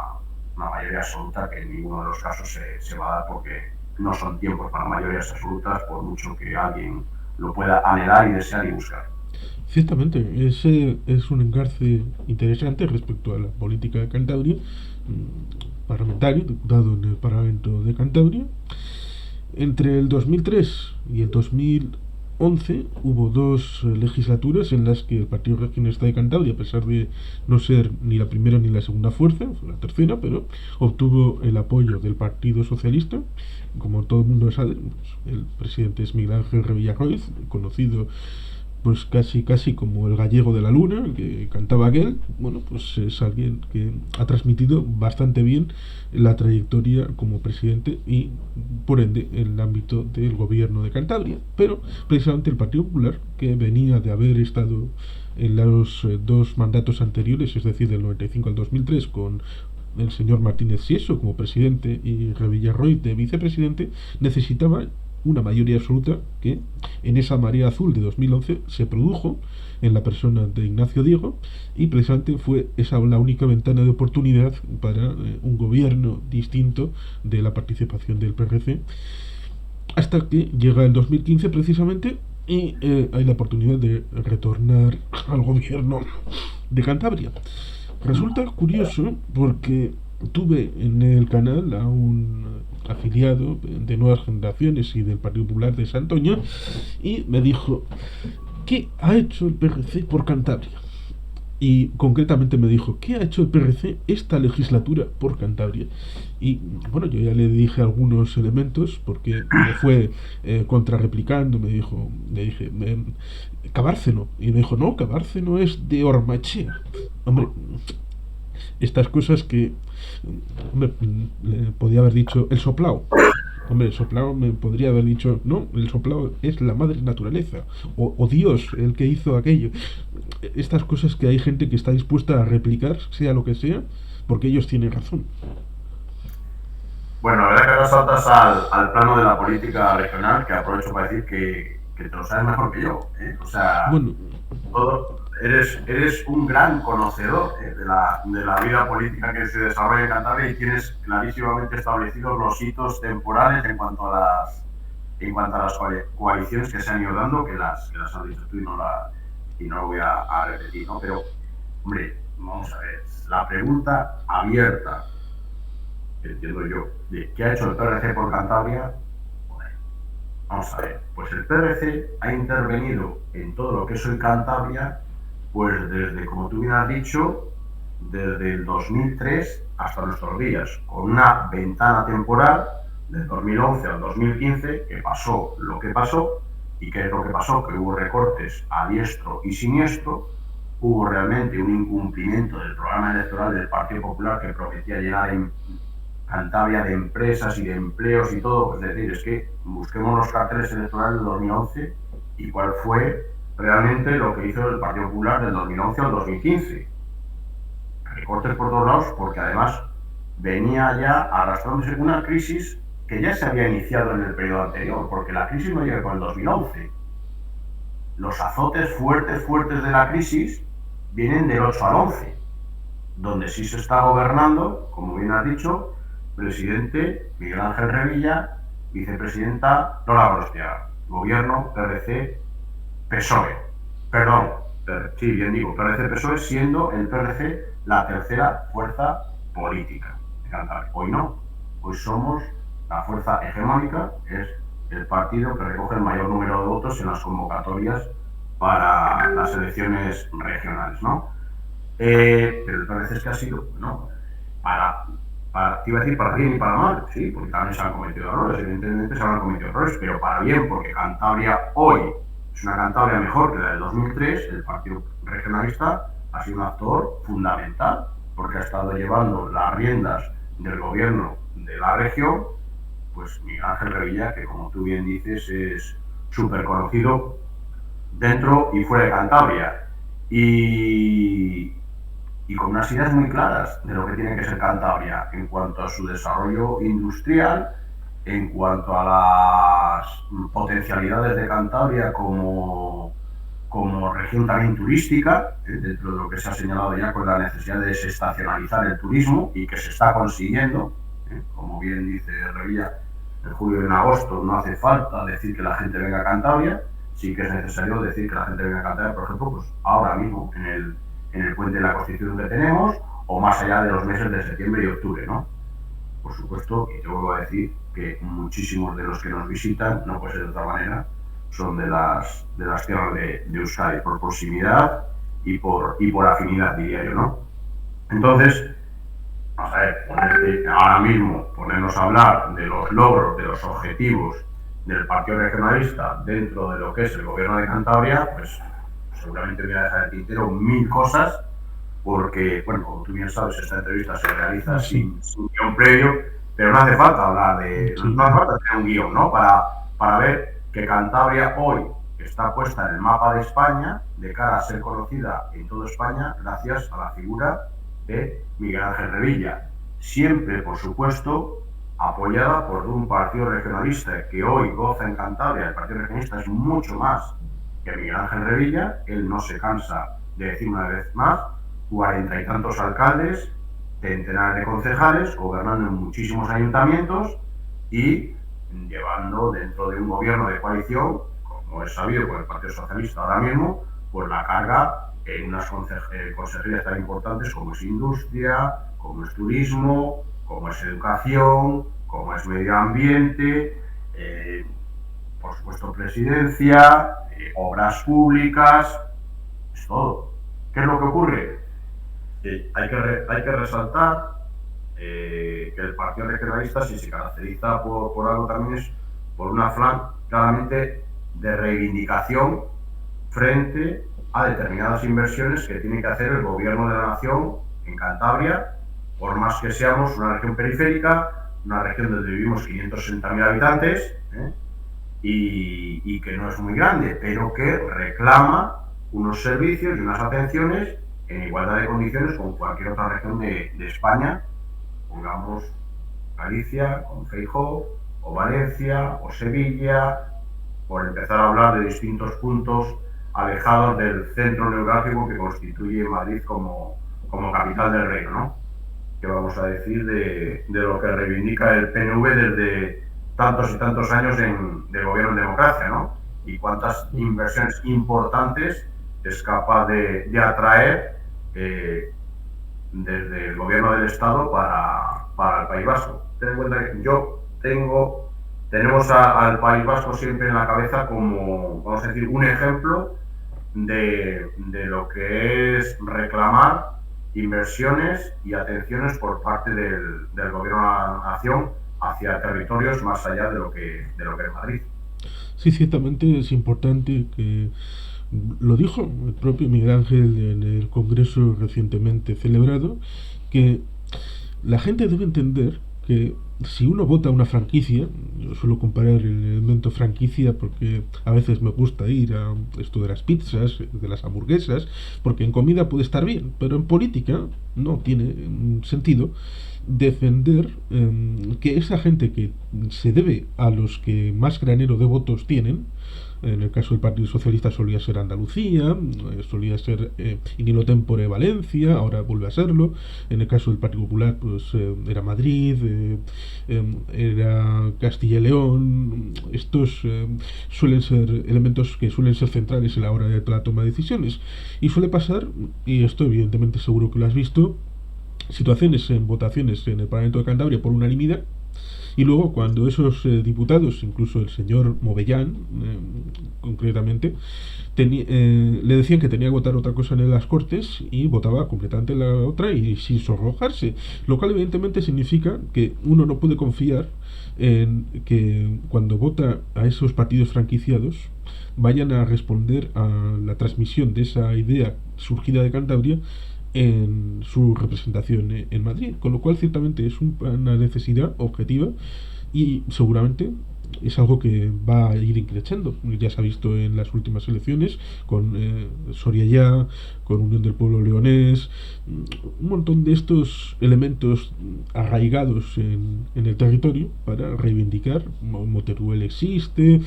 mayoría absoluta, que en ninguno de los casos se va a dar, porque no son tiempos para mayorías absolutas, por mucho que alguien lo pueda anhelar y desear y buscar. Ciertamente, ese es un engarce interesante respecto a la política de Cantabria, parlamentario, diputado en el Parlamento de Cantabria. Entre el 2003 y el 2011 hubo dos legislaturas en las que el Partido Regionalista de Cantabria, a pesar de no ser ni la primera ni la segunda fuerza, fue la tercera, pero obtuvo el apoyo del Partido Socialista. Como todo el mundo sabe, pues, el presidente es Miguel Ángel Revilla Roiz, conocido pues casi como el gallego de la luna, que cantaba aquel. Bueno, pues es alguien que ha transmitido bastante bien la trayectoria como presidente y por ende el ámbito del gobierno de Cantabria. Pero precisamente el Partido Popular, que venía de haber estado en los dos mandatos anteriores, es decir, del 95 al 2003, con el señor Martínez Sieso como presidente y Revilla Roy de vicepresidente, necesitaba una mayoría absoluta, que en esa marea azul de 2011 se produjo en la persona de Ignacio Diego, y precisamente fue esa la única ventana de oportunidad para un gobierno distinto de la participación del PRC, hasta que llega el 2015 precisamente, y hay la oportunidad de retornar al gobierno de Cantabria. Resulta curioso porque tuve en el canal a un afiliado de Nuevas Generaciones y del Partido Popular de Santoña, y me dijo: ¿qué ha hecho el PRC por Cantabria? Y concretamente me dijo: ¿qué ha hecho el PRC esta legislatura por Cantabria? Y bueno, yo ya le dije algunos elementos, porque me fue contrarreplicando. Le dije: Cabárceno. Y me dijo: no, Cabárceno es de Ormachea. Hombre, estas cosas que, hombre, le podía haber dicho el soplao. Hombre, el soplao me podría haber dicho: no, el soplao es la madre naturaleza, o Dios el que hizo aquello. Estas cosas que hay gente que está dispuesta a replicar, sea lo que sea, porque ellos tienen razón. Bueno, la verdad que ahora saltas al plano de la política regional, que aprovecho para decir que te lo sabes mejor que yo, ¿eh? O sea, Bueno, eres un gran conocedor, ¿eh? de la vida política que se desarrolla en Cantabria, y tienes clarísimamente establecidos los hitos temporales en cuanto a las coaliciones que se han ido dando, que las has dicho tú, y no lo voy a repetir, ¿no? Pero, hombre, vamos a ver, la pregunta abierta, que entiendo yo, de qué ha hecho el PRC por Cantabria. Bueno, vamos a ver, pues el PRC ha intervenido en todo lo que es hoy Cantabria, pues desde, como tú bien has dicho, desde el 2003 hasta nuestros días, con una ventana temporal del 2011 al 2015, que pasó lo que pasó. ¿Y qué es lo que pasó? Que hubo recortes a diestro y siniestro, hubo realmente un incumplimiento del programa electoral del Partido Popular, que prometía llenar en Cantabria de empresas y de empleos y todo. Pues es decir, es que busquemos los carteles electorales del 2011 y cuál fue realmente lo que hizo el Partido Popular del 2011 al 2015. Recortes por todos lados, porque además venía ya arrastrándose una crisis que ya se había iniciado en el periodo anterior, porque la crisis no llega con el 2011. Los azotes fuertes de la crisis vienen del 8 al 11, donde sí se está gobernando, como bien has dicho, presidente Miguel Ángel Revilla, vicepresidenta Lola Gorostiaga, gobierno PRC PSOE, perdón, Sí, bien digo, PRC-PSOE siendo el PRC la tercera fuerza política de Cantabria. Hoy no, hoy somos la fuerza hegemónica, es el partido que recoge el mayor número de votos en las convocatorias para las elecciones regionales, ¿no? Pero el PRC es que ha sido, ¿no? Para, te iba a decir para bien y para mal, sí, porque también se han cometido errores, evidentemente se han cometido errores, pero para bien, porque Cantabria hoy es una Cantabria mejor que la del 2003, el Partido Regionalista ha sido un actor fundamental, porque ha estado llevando las riendas del gobierno de la región, pues Miguel Ángel Revilla, que como tú bien dices es súper conocido dentro y fuera de Cantabria. Y con unas ideas muy claras de lo que tiene que ser Cantabria en cuanto a su desarrollo industrial, en cuanto a las potencialidades de Cantabria como región también turística, dentro de lo que se ha señalado ya con la necesidad de desestacionalizar el turismo y que se está consiguiendo, como bien dice Revilla, en julio y en agosto no hace falta decir que la gente venga a Cantabria, sí que es necesario decir que la gente venga a Cantabria, por ejemplo, pues ahora mismo en el puente de la Constitución que tenemos, o más allá de los meses de septiembre y octubre, ¿no? Por supuesto, y te vuelvo a decir que muchísimos de los que nos visitan, no puede ser de otra manera, son de las tierras de Euskadi, por proximidad y por afinidad, diría yo, ¿no? Entonces, vamos a ver, ahora mismo ponernos a hablar de los logros, de los objetivos del Partido Regionalista dentro de lo que es el gobierno de Cantabria, pues seguramente voy a dejar el tintero mil cosas, porque, bueno, como tú bien sabes, esta entrevista se realiza Sí, sin guión previo, pero no hace falta hablar sí, no hace falta tener un guión, ¿no? Para ver que Cantabria hoy está puesta en el mapa de España de cara a ser conocida en toda España gracias a la figura de Miguel Ángel Revilla. Siempre, por supuesto, apoyada por un partido regionalista que hoy goza en Cantabria. El partido regionalista es mucho más que Miguel Ángel Revilla. Él no se cansa de decir una vez más, 40 y tantos alcaldes, centenares de concejales, gobernando en muchísimos ayuntamientos y llevando dentro de un gobierno de coalición, como es sabido por el Partido Socialista ahora mismo, pues la carga en unas consejerías tan importantes como es industria, como es turismo, como es educación, como es medio ambiente, por supuesto presidencia, obras públicas, es todo. ¿Qué es lo que ocurre? Hay que resaltar que el Partido Regionalista, si se caracteriza por algo también, es por una flan claramente de reivindicación frente a determinadas inversiones que tiene que hacer el gobierno de la nación en Cantabria, por más que seamos una región periférica, una región donde vivimos 560.000 habitantes, y que no es muy grande, pero que reclama unos servicios y unas atenciones en igualdad de condiciones con cualquier otra región de España, pongamos Galicia, con Feijóo, o Valencia, o Sevilla, por empezar a hablar de distintos puntos alejados del centro neurálgico que constituye Madrid como capital del reino, ¿no? ¿Qué vamos a decir de lo que reivindica el PNV desde tantos y tantos años de gobierno en democracia, ¿no? Y cuántas inversiones importantes es capaz de atraer desde el gobierno del Estado para el País Vasco. Ten en cuenta que tenemos al País Vasco siempre en la cabeza como, vamos a decir, un ejemplo de lo que es reclamar inversiones y atenciones por parte del gobierno de la nación hacia territorios más allá de lo que es Madrid. sí, ciertamente es importante que lo dijo el propio Miguel Ángel en el congreso recientemente celebrado, que la gente debe entender que si uno vota una franquicia, yo suelo comparar el elemento franquicia porque a veces me gusta ir a esto de las pizzas, de las hamburguesas, porque en comida puede estar bien, pero en política no tiene sentido defender que esa gente que se debe a los que más granero de votos tienen, en el caso del Partido Socialista solía ser Andalucía, solía ser in illo tempore Valencia, ahora vuelve a serlo. En el caso del Partido Popular, pues era Madrid, era Castilla y León. Estos suelen ser elementos que suelen ser centrales en la hora de la toma de decisiones. Y suele pasar, y esto evidentemente seguro que lo has visto, situaciones en votaciones en el Parlamento de Cantabria por unanimidad y luego cuando esos diputados, incluso el señor Movellán concretamente, le decían que tenía que votar otra cosa en las Cortes y votaba completamente la otra y sin sonrojarse, lo cual evidentemente significa que uno no puede confiar en que cuando vota a esos partidos franquiciados vayan a responder a la transmisión de esa idea surgida de Cantabria en su representación en Madrid, con lo cual ciertamente es una necesidad objetiva y seguramente es algo que va a ir increciendo. Ya se ha visto en las últimas elecciones con Soria Ya, con Unión del Pueblo Leonés, un montón de estos elementos arraigados en el territorio para reivindicar Moteruel existe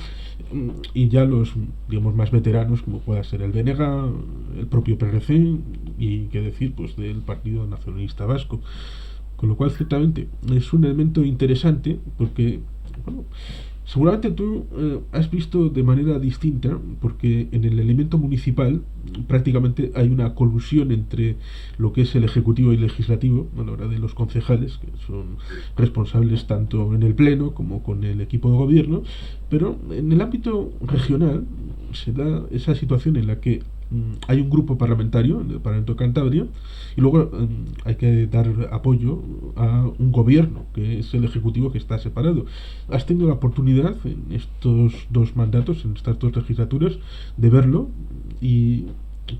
y ya los digamos más veteranos como pueda ser el BNG, el propio PRC y qué decir pues del Partido Nacionalista Vasco. Con lo cual, ciertamente, es un elemento interesante porque, bueno, seguramente tú has visto de manera distinta, porque en el elemento municipal prácticamente hay una colusión entre lo que es el ejecutivo y el legislativo, a la hora de los concejales, que son responsables tanto en el pleno como con el equipo de gobierno, pero en el ámbito regional se da esa situación en la que hay un grupo parlamentario en el Parlamento de Cantabria y luego hay que dar apoyo a un gobierno que es el ejecutivo que está separado. Has tenido la oportunidad en estos dos mandatos, en estas dos legislaturas, de verlo y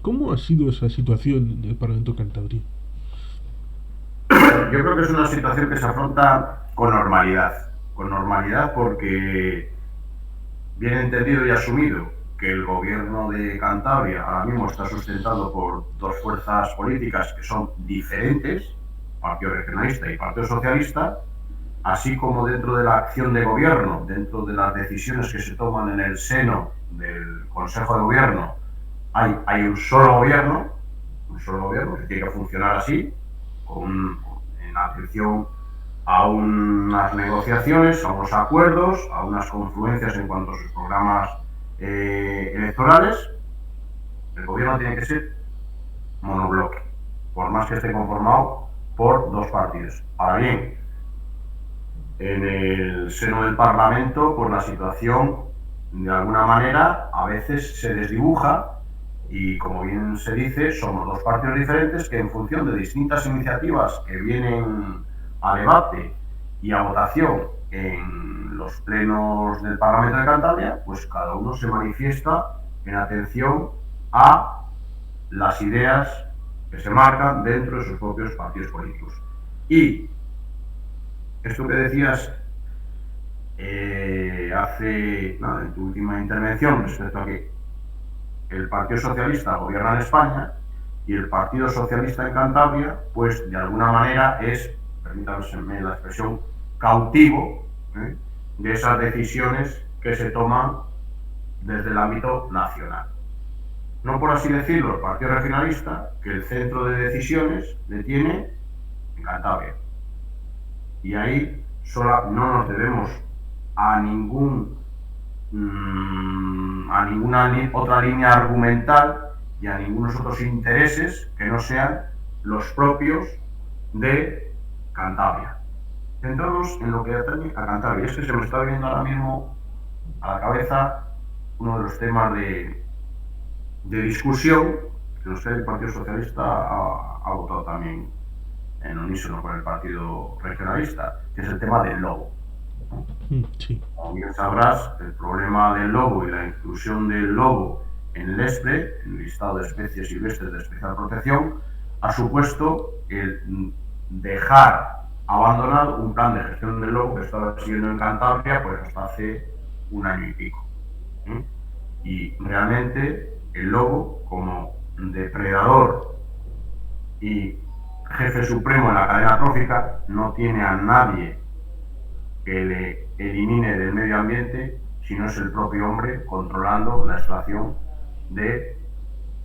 ¿cómo ha sido esa situación en el Parlamento de Cantabria? Yo creo que es una situación que se afronta con normalidad porque bien entendido y asumido que el gobierno de Cantabria ahora mismo está sustentado por dos fuerzas políticas que son diferentes, Partido Regionalista y Partido Socialista, así como dentro de la acción de gobierno, dentro de las decisiones que se toman en el seno del Consejo de Gobierno, hay un solo gobierno que tiene que funcionar así, en atención a unas negociaciones, a unos acuerdos, a unas confluencias en cuanto a sus programas electorales. El gobierno tiene que ser monobloque, por más que esté conformado por dos partidos. Ahora bien, en el seno del Parlamento, pues la situación, de alguna manera, a veces se desdibuja y, como bien se dice, somos dos partidos diferentes que en función de distintas iniciativas que vienen a debate y a votación en los plenos del Parlamento de Cantabria, pues cada uno se manifiesta en atención a las ideas que se marcan dentro de sus propios partidos políticos. Y esto que decías en tu última intervención respecto a que el Partido Socialista gobierna en España y el Partido Socialista en Cantabria, pues de alguna manera es, permítanme la expresión, cautivo de esas decisiones que se toman desde el ámbito nacional. No por así decirlo, el Partido Regionalista, que el centro de decisiones le tiene en Cantabria. Y ahí no nos debemos a ninguna otra línea argumental y a ningunos otros intereses que no sean los propios de Cantabria. Centramos en lo que atañe a Cantabria. Es que se me está viendo ahora mismo a la cabeza uno de los temas de discusión que el Partido Socialista ha votado también en unísono con el Partido Regionalista, que es el tema del lobo. Sí. Como bien sabrás, el problema del lobo y la inclusión del lobo en el ESPRE, en el listado de especies silvestres de especial protección, ha supuesto el dejar abandonado un plan de gestión del lobo que estaba siguiendo en Cantabria pues hasta hace un año y pico. Y realmente el lobo, como depredador y jefe supremo en la cadena trófica, no tiene a nadie que le elimine del medio ambiente, sino es el propio hombre controlando la extracción de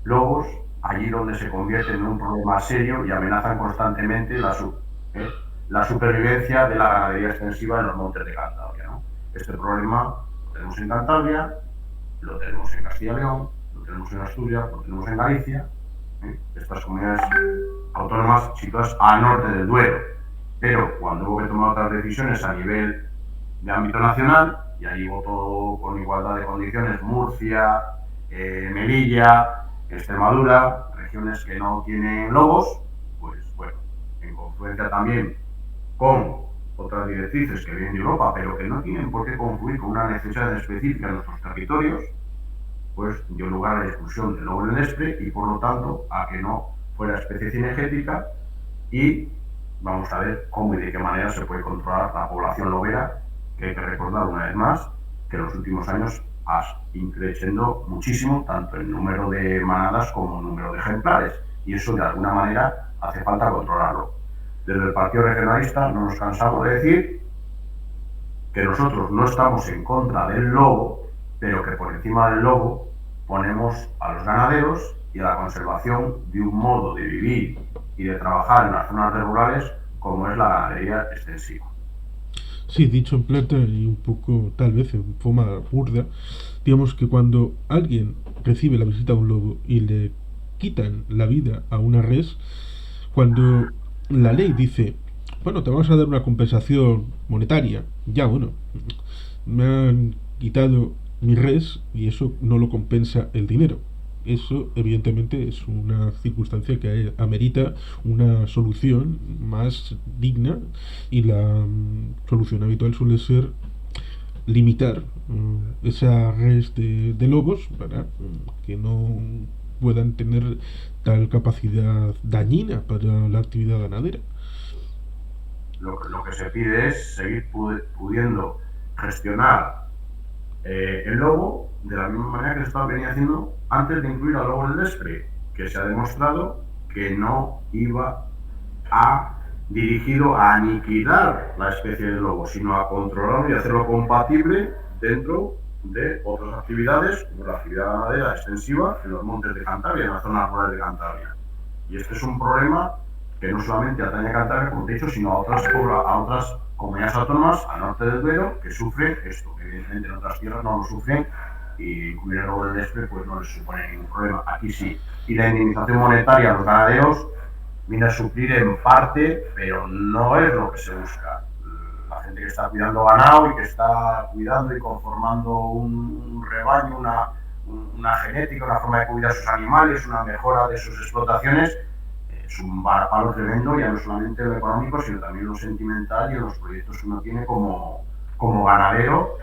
lobos allí donde se convierten en un problema serio y amenazan constantemente la supervivencia de la ganadería extensiva en los montes de Cantabria, ¿no? Este problema lo tenemos en Cantabria, lo tenemos en Castilla y León, lo tenemos en Asturias, lo tenemos en Galicia, estas comunidades autónomas situadas al norte del Duero. Pero cuando hubo que tomar otras decisiones a nivel de ámbito nacional, y allí votó con igualdad de condiciones Murcia, Melilla, Extremadura, regiones que no tienen lobos, pues bueno, en confluencia también con otras directrices que vienen de Europa, pero que no tienen por qué confluir con una necesidad específica en nuestros territorios, pues dio lugar a la exclusión del lobo del Despre y por lo tanto a que no fuera especie cinegética, y vamos a ver cómo y de qué manera se puede controlar la población lobera, que hay que recordar una vez más que en los últimos años ha ido creciendo muchísimo, tanto en número de manadas como en número de ejemplares, y eso de alguna manera hace falta controlarlo. Desde el Partido Regionalista no nos cansamos de decir que nosotros no estamos en contra del lobo, pero que por encima del lobo ponemos a los ganaderos y a la conservación de un modo de vivir y de trabajar en las zonas rurales como es la ganadería extensiva. Sí, dicho en plata y un poco, tal vez, en forma burda, digamos que cuando alguien recibe la visita de un lobo y le quitan la vida a una res, cuando la ley dice, bueno, te vamos a dar una compensación monetaria, ya bueno, me han quitado mi res y eso no lo compensa el dinero. Eso evidentemente es una circunstancia que amerita una solución más digna, y la solución habitual suele ser limitar esa res de lobos para que no puedan tener tal capacidad dañina para la actividad ganadera. Lo que se pide es seguir pudiendo gestionar el lobo de la misma manera que se estaba venía haciendo antes de incluir al lobo del Despre, que se ha demostrado que no iba dirigido a aniquilar la especie de lobo, sino a controlarlo y hacerlo compatible dentro de otras actividades, como la actividad ganadera extensiva en los montes de Cantabria, en las zonas rurales de Cantabria. Y este es un problema que no solamente atañe a Cantabria, como he dicho, sino a otras comunidades autónomas al norte del Duero que sufren esto. Evidentemente en otras tierras no lo sufren y incluir el lobo del Despre pues no les supone ningún problema. Aquí sí. Y la indemnización monetaria a los ganaderos viene a suplir en parte, pero no es lo que se busca. La gente que está cuidando ganado y que está cuidando y conformando un rebaño, una genética, una forma de cuidar a sus animales, una mejora de sus explotaciones, es un varapalo tremendo, ya no solamente en lo económico, sino también en lo sentimental y en los proyectos que uno tiene como ganadero,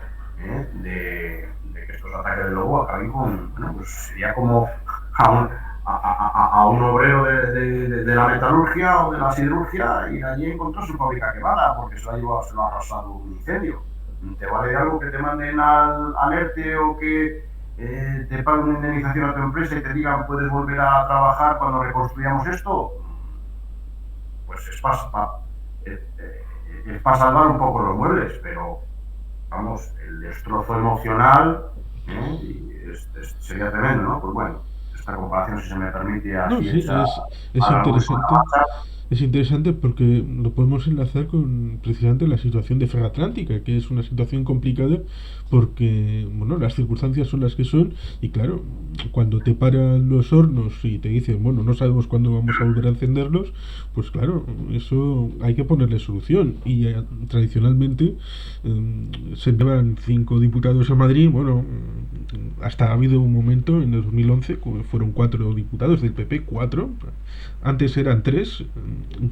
de que estos ataques del lobo acaben con, bueno, pues sería como a un obrero de la metalurgia o de la siderurgia ir allí y encontrar su fábrica quemada porque se lo ha arrasado un incendio. ¿Te vale algo que te manden al ERTE o que te paguen una indemnización a tu empresa y te digan puedes volver a trabajar cuando reconstruyamos esto? Pues es para salvar un poco los muebles, pero vamos, el destrozo emocional sería tremendo, ¿no? Pues bueno, esta comparación, si se me permite, No, así sí, hecha es a la música. interesante. Es interesante porque lo podemos enlazar con precisamente la situación de Ferratlántica, que es una situación complicada porque, bueno, las circunstancias son las que son y claro, cuando te paran los hornos y te dicen, bueno, no sabemos cuándo vamos a volver a encenderlos, pues claro, eso hay que ponerle solución y tradicionalmente se enviaban 5 diputados a Madrid, bueno, hasta ha habido un momento en el 2011 que fueron 4 diputados del PP, 4, antes eran 3.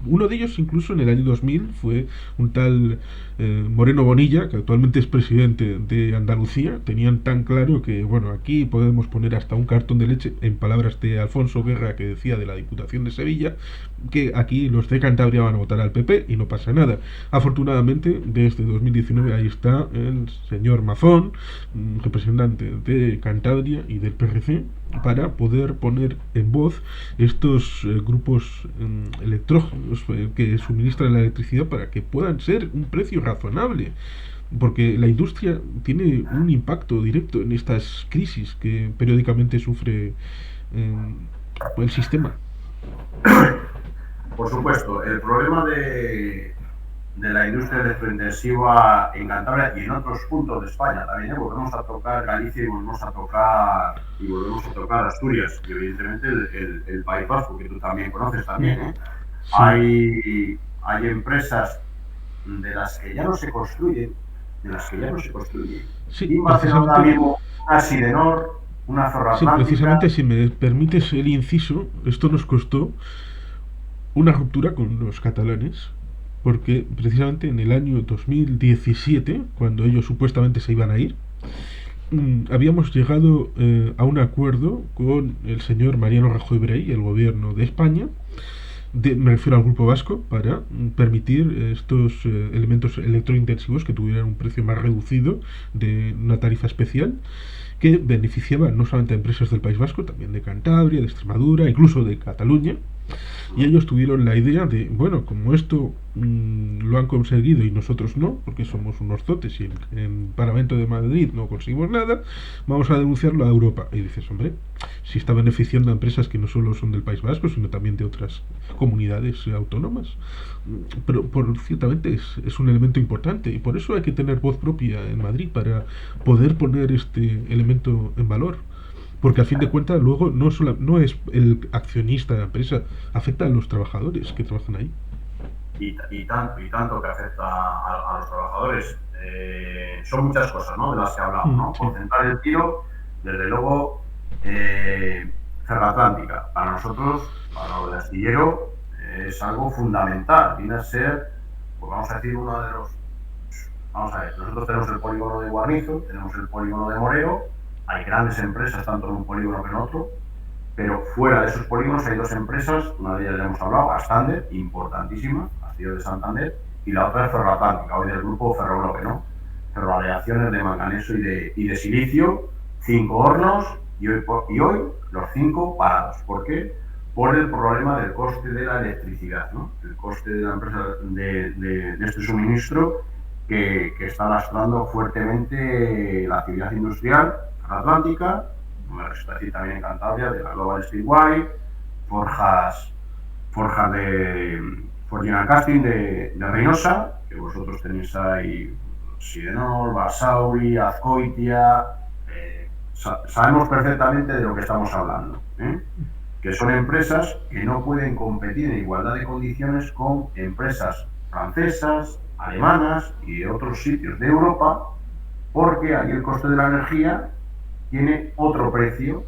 Uno de ellos incluso en el año 2000 fue un tal Moreno Bonilla, que actualmente es presidente de Andalucía. Tenían tan claro que, bueno, aquí podemos poner hasta un cartón de leche, en palabras de Alfonso Guerra, que decía de la Diputación de Sevilla, que aquí los de Cantabria van a votar al PP y no pasa nada. Afortunadamente, desde 2019 ahí está el señor Mazón, representante de Cantabria y del PRC para poder poner en voz estos grupos electrógenos que suministran la electricidad para que puedan ser un precio razonable, porque la industria tiene un impacto directo en estas crisis que periódicamente sufre el sistema. Por supuesto, el problema de la industria electrointensiva en Cantabria y en otros puntos de España también, volvemos a tocar Galicia y volvemos a tocar Asturias y evidentemente el País Vasco, que tú también conoces también, ¿eh? Sí. Hay empresas de las que ya no se construyen, Sí, y Barcelona mismo, una Sidenor, una Ferroatlántica. Sí, precisamente, si me permites el inciso, esto nos costó una ruptura con los catalanes, porque precisamente en el año 2017, cuando ellos supuestamente se iban a ir, habíamos llegado a un acuerdo con el señor Mariano Rajoy Brey, el gobierno de España, me refiero al Grupo Vasco, para permitir estos elementos electrointensivos que tuvieran un precio más reducido de una tarifa especial que beneficiaba no solamente a empresas del País Vasco, también de Cantabria, de Extremadura, incluso de Cataluña. Y ellos tuvieron la idea de, bueno, como esto lo han conseguido y nosotros no, porque somos unos zotes y en Parlamento de Madrid no conseguimos nada, vamos a denunciarlo a Europa. Y dices, hombre, si está beneficiando a empresas que no solo son del País Vasco, sino también de otras comunidades autónomas. Pero ciertamente es un elemento importante y por eso hay que tener voz propia en Madrid para poder poner este elemento en valor. Porque al fin de cuentas luego no es el accionista de la empresa, afecta a los trabajadores que trabajan ahí. Y tanto que afecta a los trabajadores. Son muchas cosas, ¿no?, de las que hablamos, ¿no? Sí. Por centrar el tiro, desde luego, Ferroatlántica. Para nosotros, para lo del astillero, es algo fundamental. Viene a ser, pues vamos a decir, uno de los... Vamos a ver, nosotros tenemos el polígono de Guarnizo, tenemos el polígono de Moreo, hay grandes empresas tanto en un polígono como en otro, pero fuera de esos polígonos hay dos empresas, una de ellas ya hemos hablado, Astander, importantísima, Astillero de Santander, y la otra es Ferroatlántica, hoy del grupo Ferroglobe, ¿no? Ferroaleaciones de manganeso y de silicio, 5 hornos, y hoy los 5 parados. ¿Por qué? Por el problema del coste de la electricidad, ¿no? El coste de la empresa de este suministro que está lastrando fuertemente la actividad industrial atlántica, me resta decir también en Cantabria, de la Global Speedway, forjas de Forgina Casting de Reynosa, que vosotros tenéis ahí Sidenor, Basauri, Azcoitia, sabemos perfectamente de lo que estamos hablando, que son empresas que no pueden competir en igualdad de condiciones con empresas francesas, alemanas y de otros sitios de Europa, porque allí el coste de la energía tiene otro precio,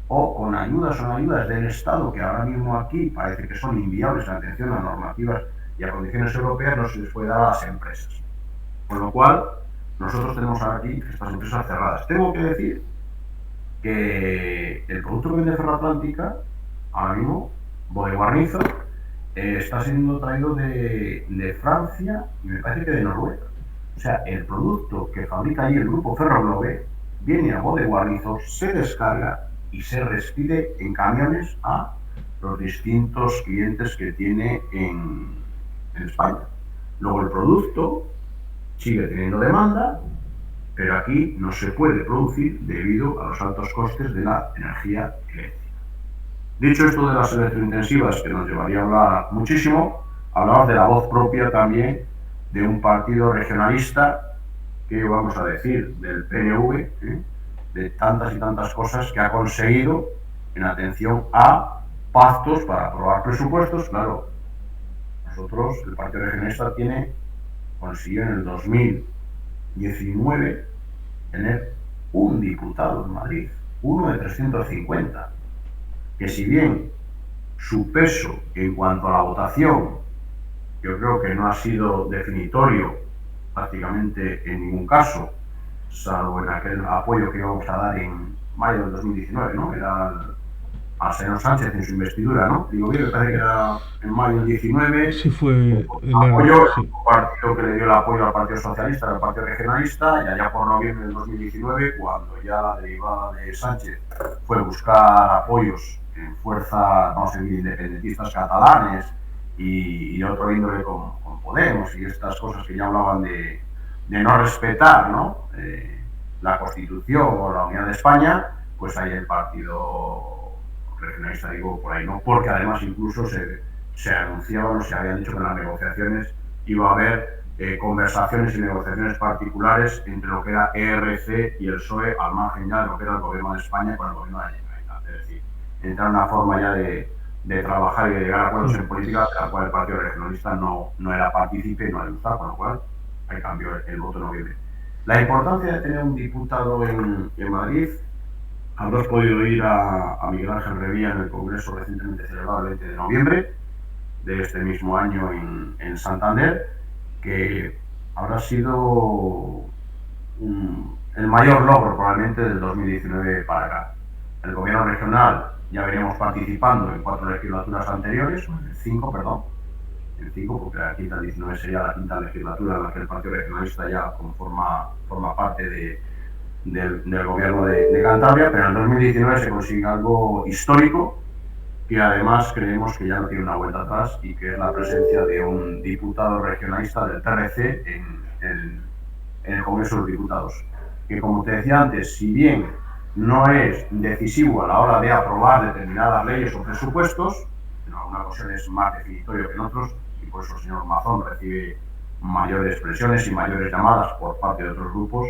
o con ayudas o no ayudas del Estado, que ahora mismo aquí parece que son inviables en atención a normativas y a condiciones europeas, no se les puede dar a las empresas. Con lo cual, nosotros tenemos aquí estas empresas cerradas. Tengo que decir que el producto que vende Ferroatlántica, ahora mismo, Bodeguarnizo, está siendo traído de Francia y me parece que de Noruega. O sea, el producto que fabrica allí el grupo Ferroglobe viene a Bodeguarnizo, se descarga y se expide en camiones a los distintos clientes que tiene en España. Luego el producto sigue teniendo demanda, pero aquí no se puede producir debido a los altos costes de la energía eléctrica. Dicho esto de las electrointensivas, que nos llevaría a hablar muchísimo, hablamos de la voz propia también de un partido regionalista, que vamos a decir, del PNV, de tantas y tantas cosas que ha conseguido en atención a pactos para aprobar presupuestos. Claro, nosotros, el Partido Regionalista consiguió en el 2019 tener un diputado en Madrid, uno de 350, que si bien su peso en cuanto a la votación, yo creo que no ha sido definitorio prácticamente en ningún caso, salvo en aquel apoyo que íbamos a dar en mayo del 2019, ¿no? Era al señor Sánchez en su investidura, ¿no? Digo bien, me parece que era en mayo del 19, Sí, fue apoyó el sí. partido que le dio el apoyo al Partido Socialista, al Partido Regionalista, y allá por noviembre del 2019, cuando ya la derivada de Sánchez fue buscar apoyos en fuerzas, vamos a decir, independentistas catalanes y otro índole con Podemos y estas cosas que ya hablaban de no respetar, ¿no? La Constitución o la unidad de España, pues ahí el Partido Regionalista, digo, por ahí no, porque además incluso se anunciaban o se habían dicho que en las negociaciones iba a haber conversaciones y negociaciones particulares entre lo que era ERC y el PSOE al margen ya de lo que era el gobierno de España con el gobierno de la Generalitat. Es decir, entrar en una forma ya de trabajar y de llegar a acuerdos en política de la cual el Partido Regionalista no era partícipe y no le gustaba, con lo cual ahí cambió el voto en noviembre. La importancia de tener un diputado en Madrid. Habrás podido ir a Miguel Ángel Revilla en el congreso recientemente celebrado el 20 de noviembre de este mismo año en Santander, que habrá sido el mayor logro probablemente del 2019 para acá. El gobierno regional ya veníamos participando en 4 legislaturas anteriores, en 5, perdón, en 5, porque la quinta 19 sería la quinta legislatura en la que el Partido Regionalista ya forma parte del gobierno de Cantabria, pero en el 2019 se consigue algo histórico que además creemos que ya no tiene una vuelta atrás y que es la presencia de un diputado regionalista del PRC en el Congreso de los Diputados, que como te decía antes, si bien no es decisivo a la hora de aprobar determinadas leyes o presupuestos, en algunas ocasiones es más definitorio que en otros, y por eso el señor Mazón recibe mayores presiones y mayores llamadas por parte de otros grupos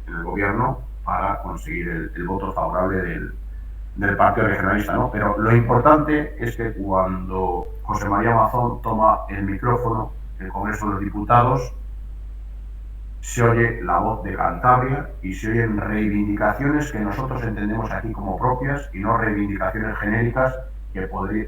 en el gobierno para conseguir el voto favorable del Partido Regionalista, ¿no? Pero lo importante es que cuando José María Mazón toma el micrófono en el Congreso de los Diputados, se oye la voz de Cantabria y se oyen reivindicaciones que nosotros entendemos aquí como propias y no reivindicaciones genéricas de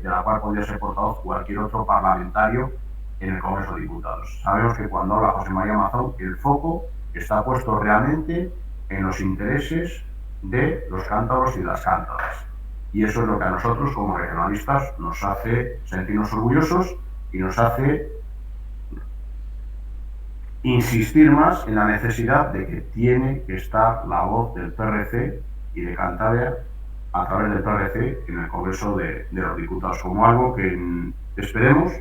la cual podría ser portavoz cualquier otro parlamentario en el Congreso de Diputados. Sabemos que cuando habla José María Mazón, el foco está puesto realmente en los intereses de los cántabros y las cántabras. Y eso es lo que a nosotros, como regionalistas, nos hace sentirnos orgullosos y nos hace insistir más en la necesidad de que tiene que estar la voz del PRC y de Cantabria a través del PRC en el Congreso de los Diputados, como algo que esperemos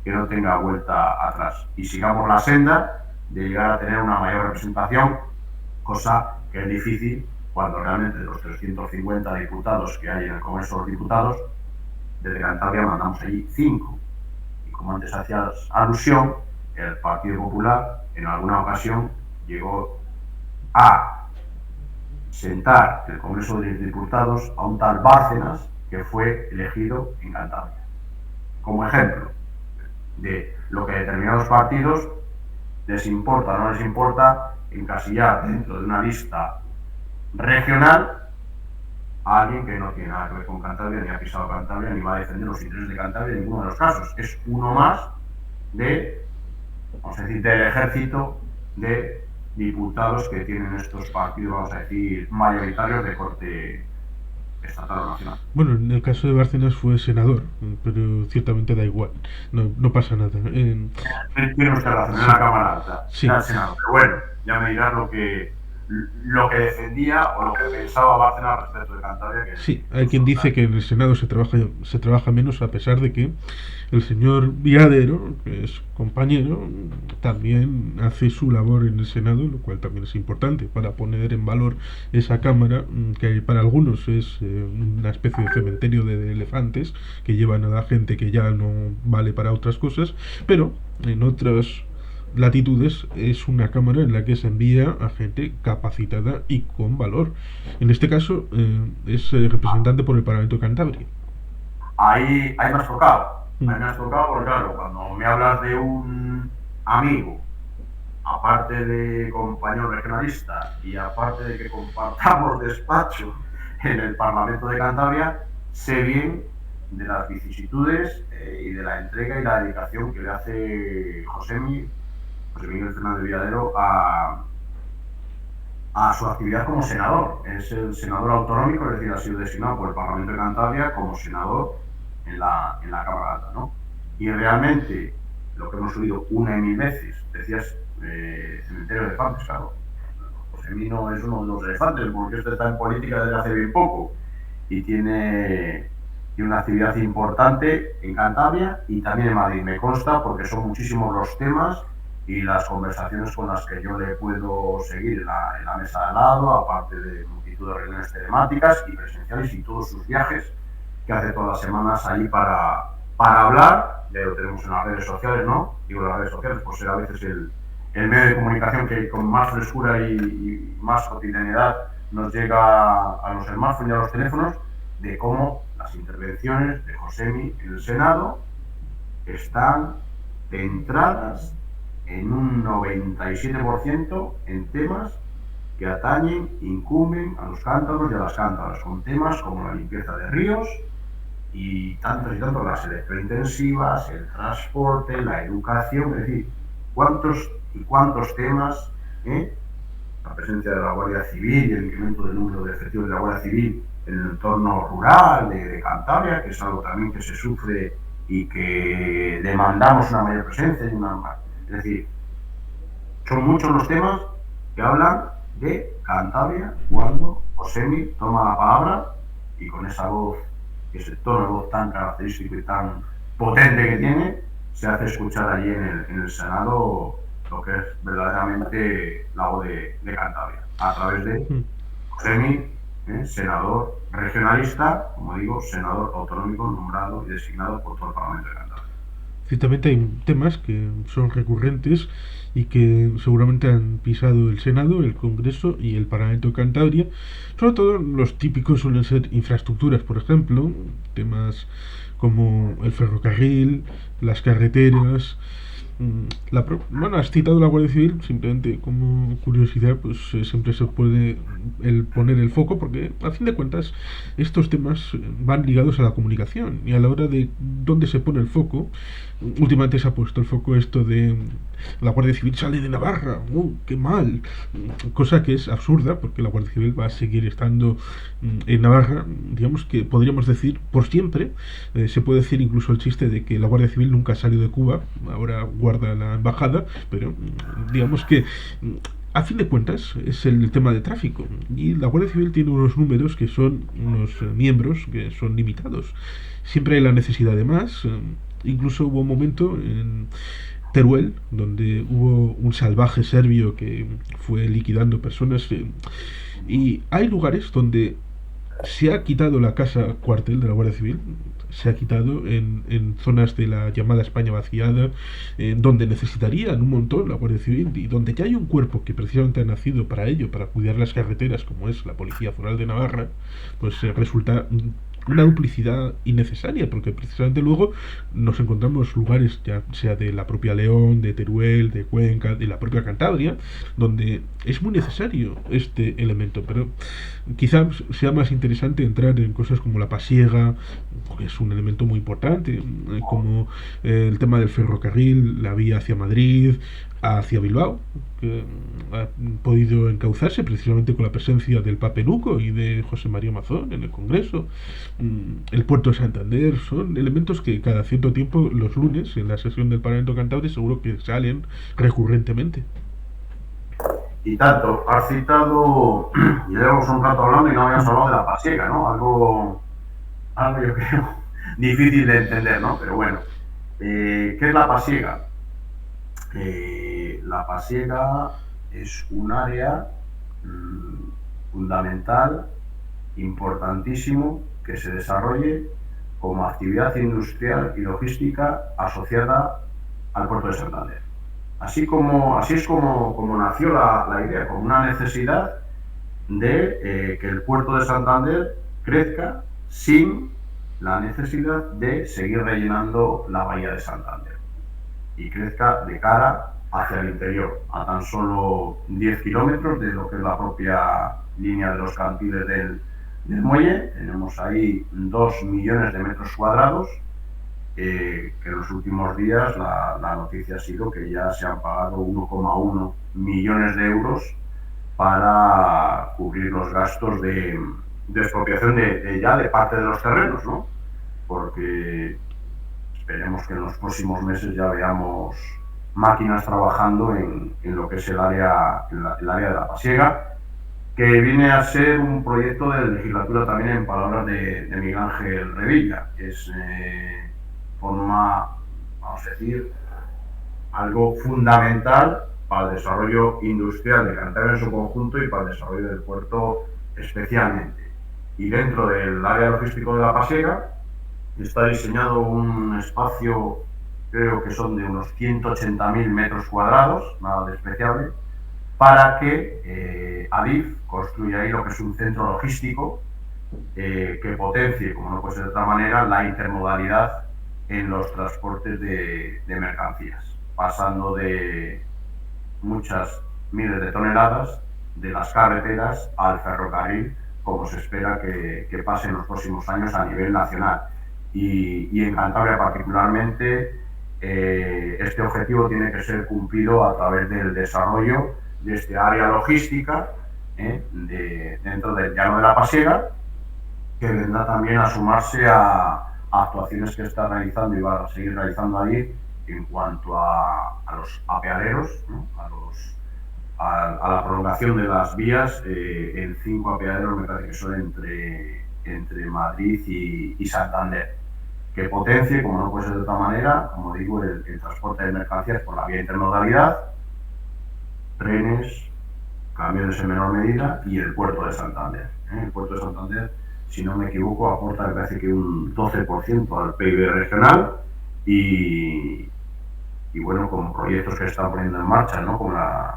que no tenga vuelta atrás y sigamos la senda de llegar a tener una mayor representación, cosa que es difícil cuando realmente de los 350 diputados que hay en el Congreso de los Diputados, desde Cantabria mandamos allí 5. Y como antes hacías alusión, el Partido Popular en alguna ocasión llegó a sentar en el Congreso de los Diputados a un tal Bárcenas que fue elegido en Cantabria. Como ejemplo de lo que determinados partidos les importa o no les importa encasillar dentro de una lista regional a alguien que no tiene nada que ver con Cantabria, ni ha pisado Cantabria, ni va a defender los intereses de Cantabria en ninguno de los casos. Es uno más vamos a decir, del ejército de diputados que tienen estos partidos, vamos a decir, mayoritarios de corte estatal o nacional. Bueno, en el caso de Bárcenas fue senador, pero ciertamente da igual, no pasa nada. Tiene usted razón, en la Cámara Alta, Sí. era el Senado, pero bueno, ya me dirás lo que defendía o lo que pensaba Bárcenas respecto de Cantabria. Sí, hay quien dice que en el Senado se trabaja menos, a pesar de que el señor Viadero, que es compañero, también hace su labor en el Senado, lo cual también es importante para poner en valor esa Cámara, que para algunos es una especie de cementerio de elefantes que llevan a la gente que ya no vale para otras cosas, pero en otras latitudes es una cámara en la que se envía a gente capacitada y con valor. En este caso es representante por el Parlamento de Cantabria. Ahí me has tocado. Ahí me has tocado porque, claro, cuando me hablas de un amigo, aparte de compañero regionalista y aparte de que compartamos despacho en el Parlamento de Cantabria, sé bien de las vicisitudes y de la entrega y la dedicación que le hace José Miguel Fernández Viadero a a su actividad como senador. Es el senador autonómico, es decir, ha sido designado por el Parlamento de Cantabria como senador en la Cámara Alta, ¿no? Y realmente, lo que hemos oído una y mil veces, decías, cementerio de elefantes, claro. José Mino es uno de los elefantes, porque este está en política desde hace bien poco y tiene una actividad importante en Cantabria y también en Madrid. Me consta porque son muchísimos los temas y las conversaciones con las que yo le puedo seguir en la mesa de al lado, aparte de multitud de reuniones telemáticas y presenciales y todos sus viajes que hace todas las semanas ahí para hablar. Ya lo tenemos en las redes sociales, ¿no? Digo las redes sociales por ser a veces el medio de comunicación que con más frescura y más cotidianidad nos llega a los smartphones y a los teléfonos, de cómo las intervenciones de Josemi en el Senado están centradas en un 97% en temas que atañen, incumben a los cántabros y a las cántabras, con temas como la limpieza de ríos y tantos, las electrointensivas, el transporte, la educación, es decir, cuántos y cuántos temas, la presencia de la Guardia Civil y el incremento del número de efectivos de la Guardia Civil en el entorno rural de Cantabria, que es algo también que se sufre y que demandamos una mayor presencia. Es decir, son muchos los temas que hablan de Cantabria cuando Josemi toma la palabra y con esa voz, ese tono de voz tan característico y tan potente que tiene, se hace escuchar allí en el Senado lo que es verdaderamente la voz de Cantabria, a través de Josemi, senador regionalista, como digo, senador autonómico nombrado y designado por todo el Parlamento de Cantabria. Ciertamente hay temas que son recurrentes y que seguramente han pisado el Senado, el Congreso y el Parlamento de Cantabria. Sobre todo los típicos suelen ser infraestructuras, por ejemplo, temas como el ferrocarril, las carreteras. Bueno, has citado la Guardia Civil, simplemente como curiosidad, pues siempre se puede poner el foco porque a fin de cuentas estos temas van ligados a la comunicación y a la hora de dónde se pone el foco. Últimamente se ha puesto el foco esto de la Guardia Civil sale de Navarra, qué mal, cosa que es absurda porque la Guardia Civil va a seguir estando en Navarra, digamos que podríamos decir por siempre. Se puede decir incluso el chiste de que la Guardia Civil nunca ha salido de Cuba, ahora guarda la embajada, pero digamos que a fin de cuentas es el tema de tráfico y la Guardia Civil tiene unos números que son unos miembros que son limitados. Siempre hay la necesidad de más. Incluso hubo un momento en Teruel donde hubo un salvaje serbio que fue liquidando personas, y hay lugares donde se ha quitado la casa cuartel de la Guardia Civil, se ha quitado en zonas de la llamada España vaciada, donde necesitarían un montón la Guardia Civil y donde ya hay un cuerpo que precisamente ha nacido para ello, para cuidar las carreteras, como es la Policía Foral de Navarra, pues resulta una duplicidad innecesaria, porque precisamente luego nos encontramos lugares, ya sea de la propia León, de Teruel, de Cuenca, de la propia Cantabria, donde es muy necesario este elemento, pero quizás sea más interesante entrar en cosas como la pasiega, que es un elemento muy importante, como el tema del ferrocarril, la vía hacia Madrid, hacia Bilbao, que ha podido encauzarse precisamente con la presencia del Papeluco y de José María Mazón en el Congreso. El puerto de Santander son elementos que cada cierto tiempo, los lunes, en la sesión del Parlamento Cantabria, seguro que salen recurrentemente. Y tanto, has citado, y llevamos un rato hablando y no habíamos hablado de la pasiega, ¿no? Algo yo creo difícil de entender, ¿no? Pero bueno, ¿qué es la pasiega? La pasiega es un área fundamental, importantísimo, que se desarrolle como actividad industrial y logística asociada al puerto de Santander. Así es como nació la idea, como una necesidad de que el puerto de Santander crezca sin la necesidad de seguir rellenando la bahía de Santander y crezca de cara hacia el interior, a tan solo 10 kilómetros de lo que es la propia línea de los cantiles del muelle. Tenemos ahí 2 millones de metros cuadrados, que en los últimos días la noticia ha sido que ya se han pagado 1,1 millones de euros para cubrir los gastos de expropiación de parte de los terrenos, ¿no? Porque esperemos que en los próximos meses ya veamos máquinas trabajando en lo que es el área de la Pasiega, que viene a ser un proyecto de legislatura también, en palabras de Miguel Ángel Revilla, que es forma, vamos a decir, algo fundamental para el desarrollo industrial de Cantabria en su conjunto y para el desarrollo del puerto especialmente. Y dentro del área logístico de la Pasiega está diseñado un espacio, creo que son de unos 180.000 metros cuadrados, nada despreciable, para que Adif construya ahí lo que es un centro logístico que potencie, como no puede ser de otra manera, la intermodalidad en los transportes de mercancías, pasando de muchas miles de toneladas de las carreteras al ferrocarril, como se espera que pase en los próximos años a nivel nacional. Y en Cantabria particularmente, este objetivo tiene que ser cumplido a través del desarrollo de este área logística dentro del llano de la Pasiega, que vendrá también a sumarse a actuaciones que está realizando y va a seguir realizando ahí en cuanto a los apeaderos, ¿no? A la prolongación de las vías en 5 apeaderos, me parece que son entre Madrid y Santander, que potencie, como no puede ser de otra manera, como digo, el transporte de mercancías por la vía intermodalidad, trenes, camiones en menor medida y el puerto de Santander. El puerto de Santander, si no me equivoco, aporta, me parece que un 12% al PIB regional y bueno, con proyectos que se están poniendo en marcha, ¿no? como la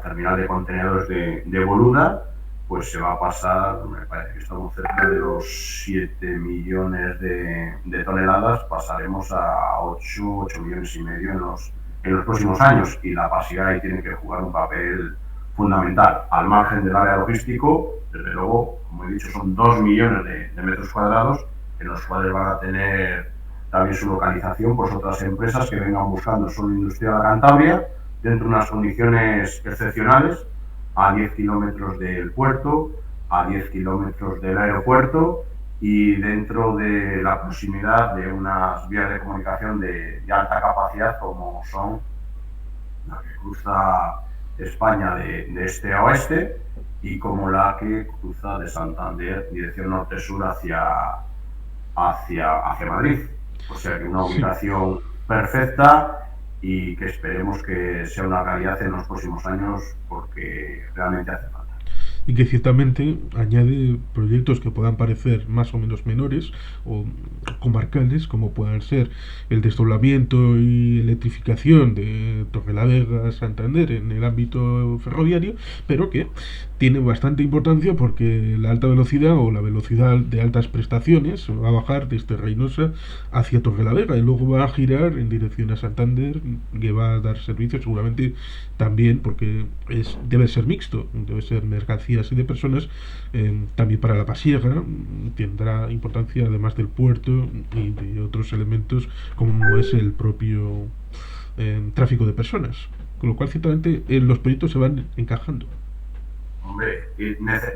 terminal de contenedores de Boluda, pues se va a pasar, me parece que estamos cerca de los 7 millones de toneladas, pasaremos a 8 millones y medio en los próximos años, y la Pasiega ahí tiene que jugar un papel fundamental, al margen del área logístico. Desde luego, como he dicho, son 2 millones de metros cuadrados, en los cuales van a tener también su localización pues otras empresas que vengan buscando suelo industrial a Cantabria, dentro de unas condiciones excepcionales, a 10 kilómetros del puerto, a 10 kilómetros del aeropuerto y dentro de la proximidad de unas vías de comunicación de alta capacidad, como son la que cruza España de este a oeste y como la que cruza de Santander dirección norte-sur hacia Madrid. O sea que una ubicación perfecta y que esperemos que sea una realidad en los próximos años, porque realmente hace falta. Y que ciertamente añade proyectos que puedan parecer más o menos menores o comarcales, como puedan ser el desdoblamiento y electrificación de Torrelavega a Santander en el ámbito ferroviario, pero que tiene bastante importancia porque la alta velocidad o la velocidad de altas prestaciones va a bajar desde Reynosa hacia Torrelavega y luego va a girar en dirección a Santander, que va a dar servicio seguramente también, porque debe ser mixto, debe ser mercancía y de personas, también para la Pasiega tendrá importancia además del puerto y de otros elementos como es el propio tráfico de personas, con lo cual ciertamente los proyectos se van encajando. Hombre,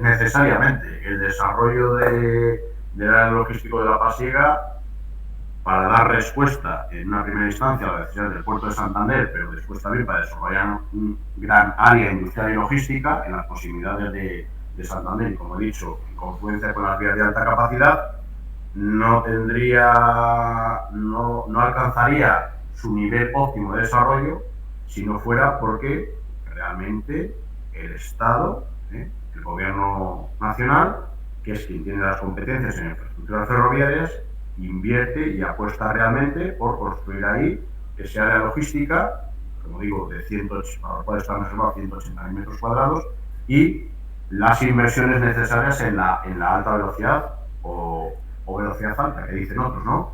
necesariamente el desarrollo del área logístico de la Pasiega, para dar respuesta en una primera instancia a la necesidad del puerto de Santander, pero después también para desarrollar un gran área industrial y logística en las proximidades de Santander, y como he dicho, en confluencia con las vías de alta capacidad, no alcanzaría su nivel óptimo de desarrollo si no fuera porque realmente el Estado, el Gobierno Nacional, que es quien tiene las competencias en infraestructuras ferroviarias, invierte y apuesta realmente por construir ahí ese área logística, como digo, para lo cual están reservados 180.000 metros cuadrados, y las inversiones necesarias en la alta velocidad o velocidad alta, que dicen otros, ¿no?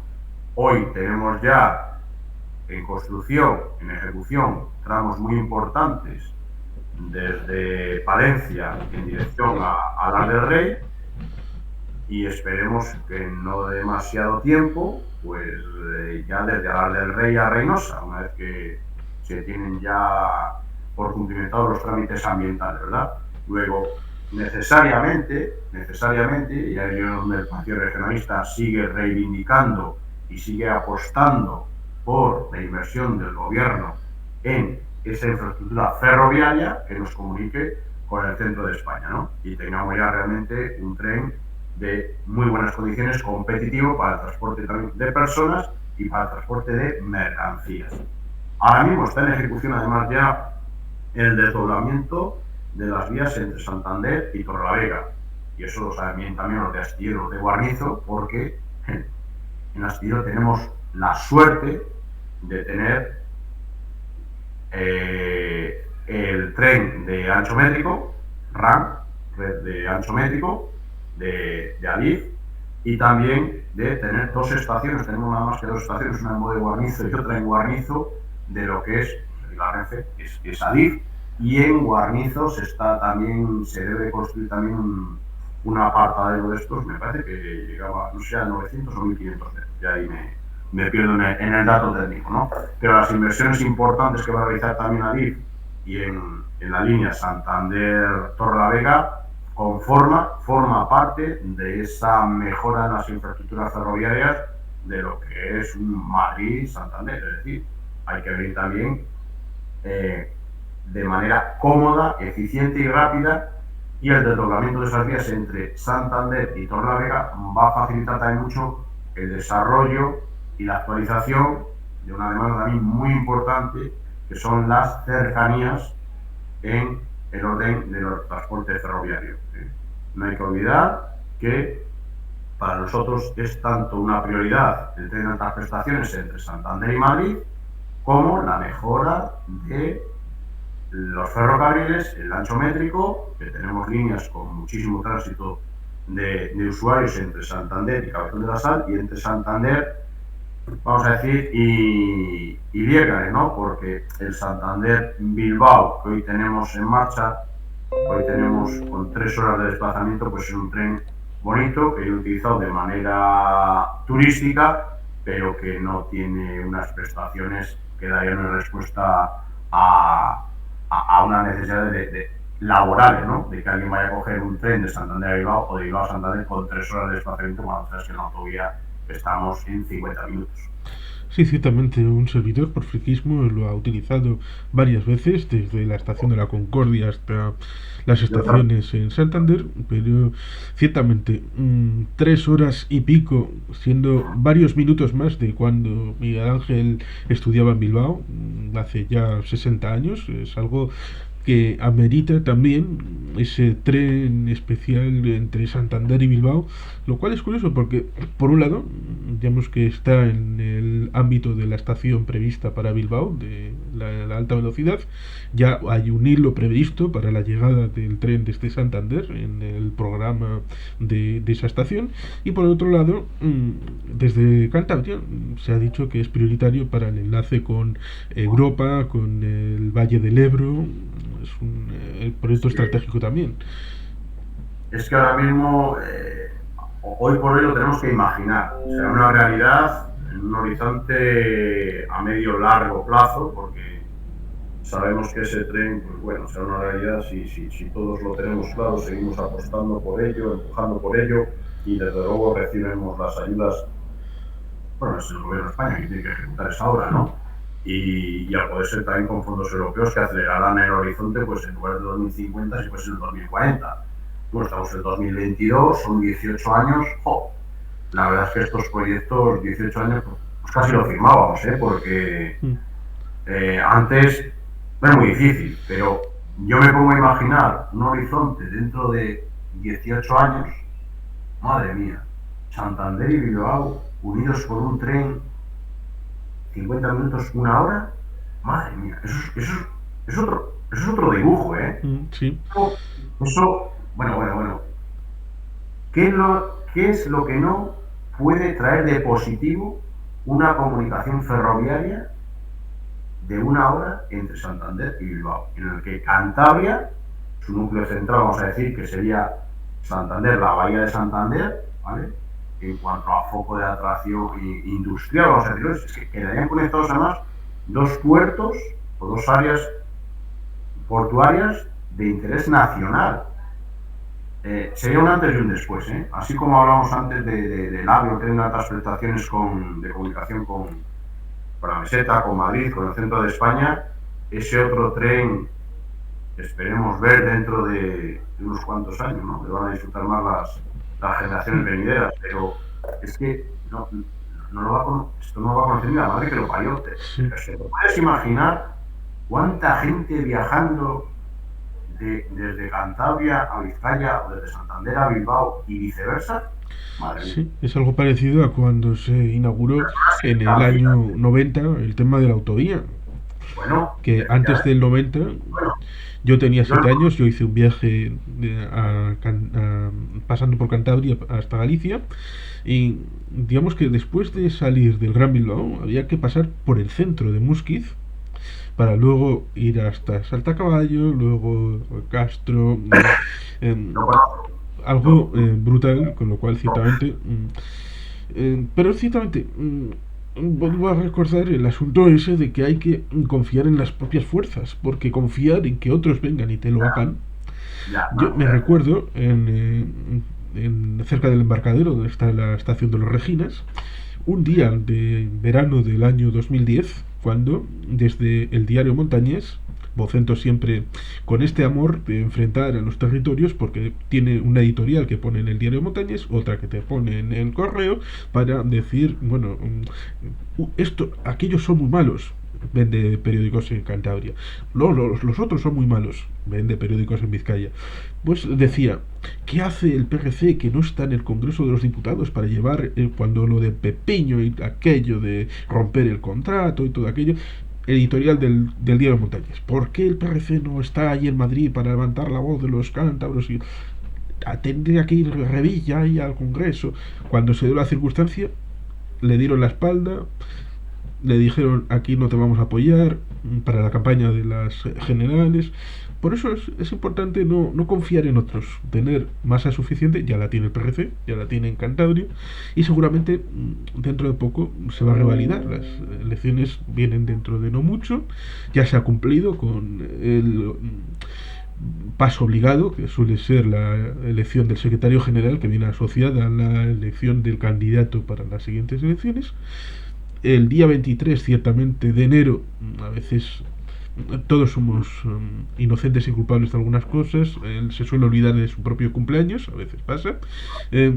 Hoy tenemos ya en construcción, en ejecución, tramos muy importantes desde Palencia en dirección a Las del Rey, y esperemos que no demasiado tiempo, pues ya desde Las del Rey a Reynosa, una vez que se tienen ya por cumplimentados los trámites ambientales, ¿verdad? Luego, necesariamente, y ahí es donde el Partido Regionalista sigue reivindicando y sigue apostando por la inversión del gobierno en esa infraestructura ferroviaria que nos comunique con el centro de España, ¿no? Y tengamos ya realmente un tren de muy buenas condiciones, competitivo para el transporte de personas y para el transporte de mercancías. Ahora mismo está en ejecución además ya el desdoblamiento de las vías entre Santander y Torrelavega. Y eso lo saben también los de Astillero de Guarnizo, porque en Astillero tenemos la suerte de tener el tren de ancho métrico, RAM, red de ancho métrico, de Adif, y también de tener dos estaciones, tenemos nada más que dos estaciones, una en Bode Guarnizo y otra en Guarnizo, de lo que es la Renfe, es Adif, y en Guarnizo se debe construir también un apartadero de estos, me parece que llegaba, no sé, a 900 o 1500 metros, y ahí me pierdo en el dato técnico, ¿no? Pero las inversiones importantes que va a realizar también Adif y en la línea Santander-Torrelavega forma parte de esa mejora en las infraestructuras ferroviarias de lo que es un Madrid-Santander. Es decir, hay que venir también de manera cómoda, eficiente y rápida, y el desdoblamiento de esas vías entre Santander y Torrelavega va a facilitar también mucho el desarrollo y la actualización de una demanda también muy importante, que son las cercanías en el orden de los transportes ferroviarios. No hay que olvidar que para nosotros es tanto una prioridad el tren de altas prestaciones entre Santander y Madrid, como la mejora de los ferrocarriles, el ancho métrico, que tenemos líneas con muchísimo tránsito de usuarios entre Santander y Cabezón de la Sal, y entre Santander, vamos a decir, y Liégane, ¿no? Porque el Santander-Bilbao que hoy tenemos en marcha, hoy tenemos con 3 horas de desplazamiento, pues es un tren bonito que he utilizado de manera turística, pero que no tiene unas prestaciones que darían una respuesta a una necesidad de laborales, ¿no? De que alguien vaya a coger un tren de Santander a Bilbao o de Bilbao a Santander con 3 horas de desplazamiento, cuando sabes que en la autovía estamos en 50 minutos. Sí, ciertamente un servidor por friquismo lo ha utilizado varias veces, desde la estación de la Concordia hasta las estaciones en Santander, pero ciertamente 3 horas y pico, siendo varios minutos más de cuando Miguel Ángel estudiaba en Bilbao, hace ya 60 años, es algo que amerita también ese tren especial entre Santander y Bilbao, lo cual es curioso porque, por un lado, digamos que está en el ámbito de la estación prevista para Bilbao, de la alta velocidad, ya hay un hilo previsto para la llegada del tren desde Santander en el programa de esa estación, y por otro lado, desde Cantabria se ha dicho que es prioritario para el enlace con Europa, con el Valle del Ebro, es un proyecto estratégico también. Es que ahora mismo, hoy por hoy lo tenemos que imaginar. Será una realidad en un horizonte a medio largo plazo, porque sabemos que ese tren, pues bueno, será una realidad si todos lo tenemos claro, seguimos apostando por ello, empujando por ello, y desde luego recibimos las ayudas. Bueno, es el gobierno de España que tiene que ejecutar esa obra, ¿no? Y al poder ser también con fondos europeos que acelerarán el horizonte, pues en lugar de 2050, si fuese el 2040. Bueno, estamos en 2022, son 18 años. ¡Jo! La verdad es que estos proyectos, 18 años, pues casi lo firmábamos, porque antes era muy difícil, pero yo me pongo a imaginar un horizonte dentro de 18 años, madre mía, Santander y Bilbao unidos por un tren, 50 minutos, 1 hora, madre mía, eso es otro dibujo, Sí. Eso, bueno. ¿Qué es lo que no puede traer de positivo una comunicación ferroviaria de 1 hora entre Santander y Bilbao? En el que Cantabria, su núcleo central, vamos a decir, que sería Santander, la bahía de Santander, ¿vale? En cuanto a foco de atracción industrial, vamos a decirlo, es que quedarían conectados además 2 puertos o 2 áreas portuarias de interés nacional. Sería un antes y un después, ¿eh? Así como hablamos antes del AVE, que hay unas prestaciones de comunicación con la meseta, con Madrid, con el centro de España, ese otro tren esperemos ver dentro de unos cuantos años, ¿no? Que van a disfrutar más las generaciones venideras, pero es que no lo va esto no lo va a conocer ni la madre que lo parió. Sí. ¿Te puedes imaginar cuánta gente viajando desde Cantabria a Vizcaya o desde Santander a Bilbao y viceversa? Madre mía. Sí, es algo parecido a cuando se inauguró en el año 90 el tema de la autovía, Bueno, que antes efectivamente. del 90 Bueno, yo tenía yo 7 años, yo hice un viaje pasando por Cantabria hasta Galicia y digamos que después de salir del Gran Bilbao había que pasar por el centro de Musquiz para luego ir hasta Saltacaballo, luego Castro, lo em, conozco. algo Lo- brutal, con lo cual ciertamente... pero ciertamente, vuelvo a recordar el asunto ese de que hay que confiar en las propias fuerzas, porque confiar en que otros vengan y te lo hagan. ya, Yo no, me recuerdo cerca del embarcadero donde está la estación de los Reginas, un día de verano del año 2010, cuando desde el diario Montañés, Vocento siempre con este amor de enfrentar a los territorios, porque tiene una editorial que pone en el diario Montañés, otra que te pone en el correo, para decir, bueno, aquellos son muy malos, vende periódicos en Cantabria. Los otros son muy malos, vende periódicos en Vizcaya. Pues decía, ¿qué hace el PRC que no está en el Congreso de los Diputados para llevar, cuando lo de Pepiño y aquello de romper el contrato y todo aquello? Editorial del Diario Montañas. ¿Por qué el PRC no está allí en Madrid para levantar la voz de los cántabros? Y tendría que ir Revilla ahí al Congreso. Cuando se dio la circunstancia, le dieron la espalda, le dijeron aquí no te vamos a apoyar para la campaña de las generales. Por eso es importante no confiar en otros, tener masa suficiente, ya la tiene el PRC, ya la tiene en Cantabria, y seguramente dentro de poco se va a revalidar. Las elecciones vienen dentro de no mucho, ya se ha cumplido con el paso obligado, que suele ser la elección del secretario general, que viene asociada a la elección del candidato para las siguientes elecciones. El día 23 ciertamente de enero, a veces todos somos inocentes y culpables de algunas cosas, él se suele olvidar de su propio cumpleaños, a veces pasa. Eh,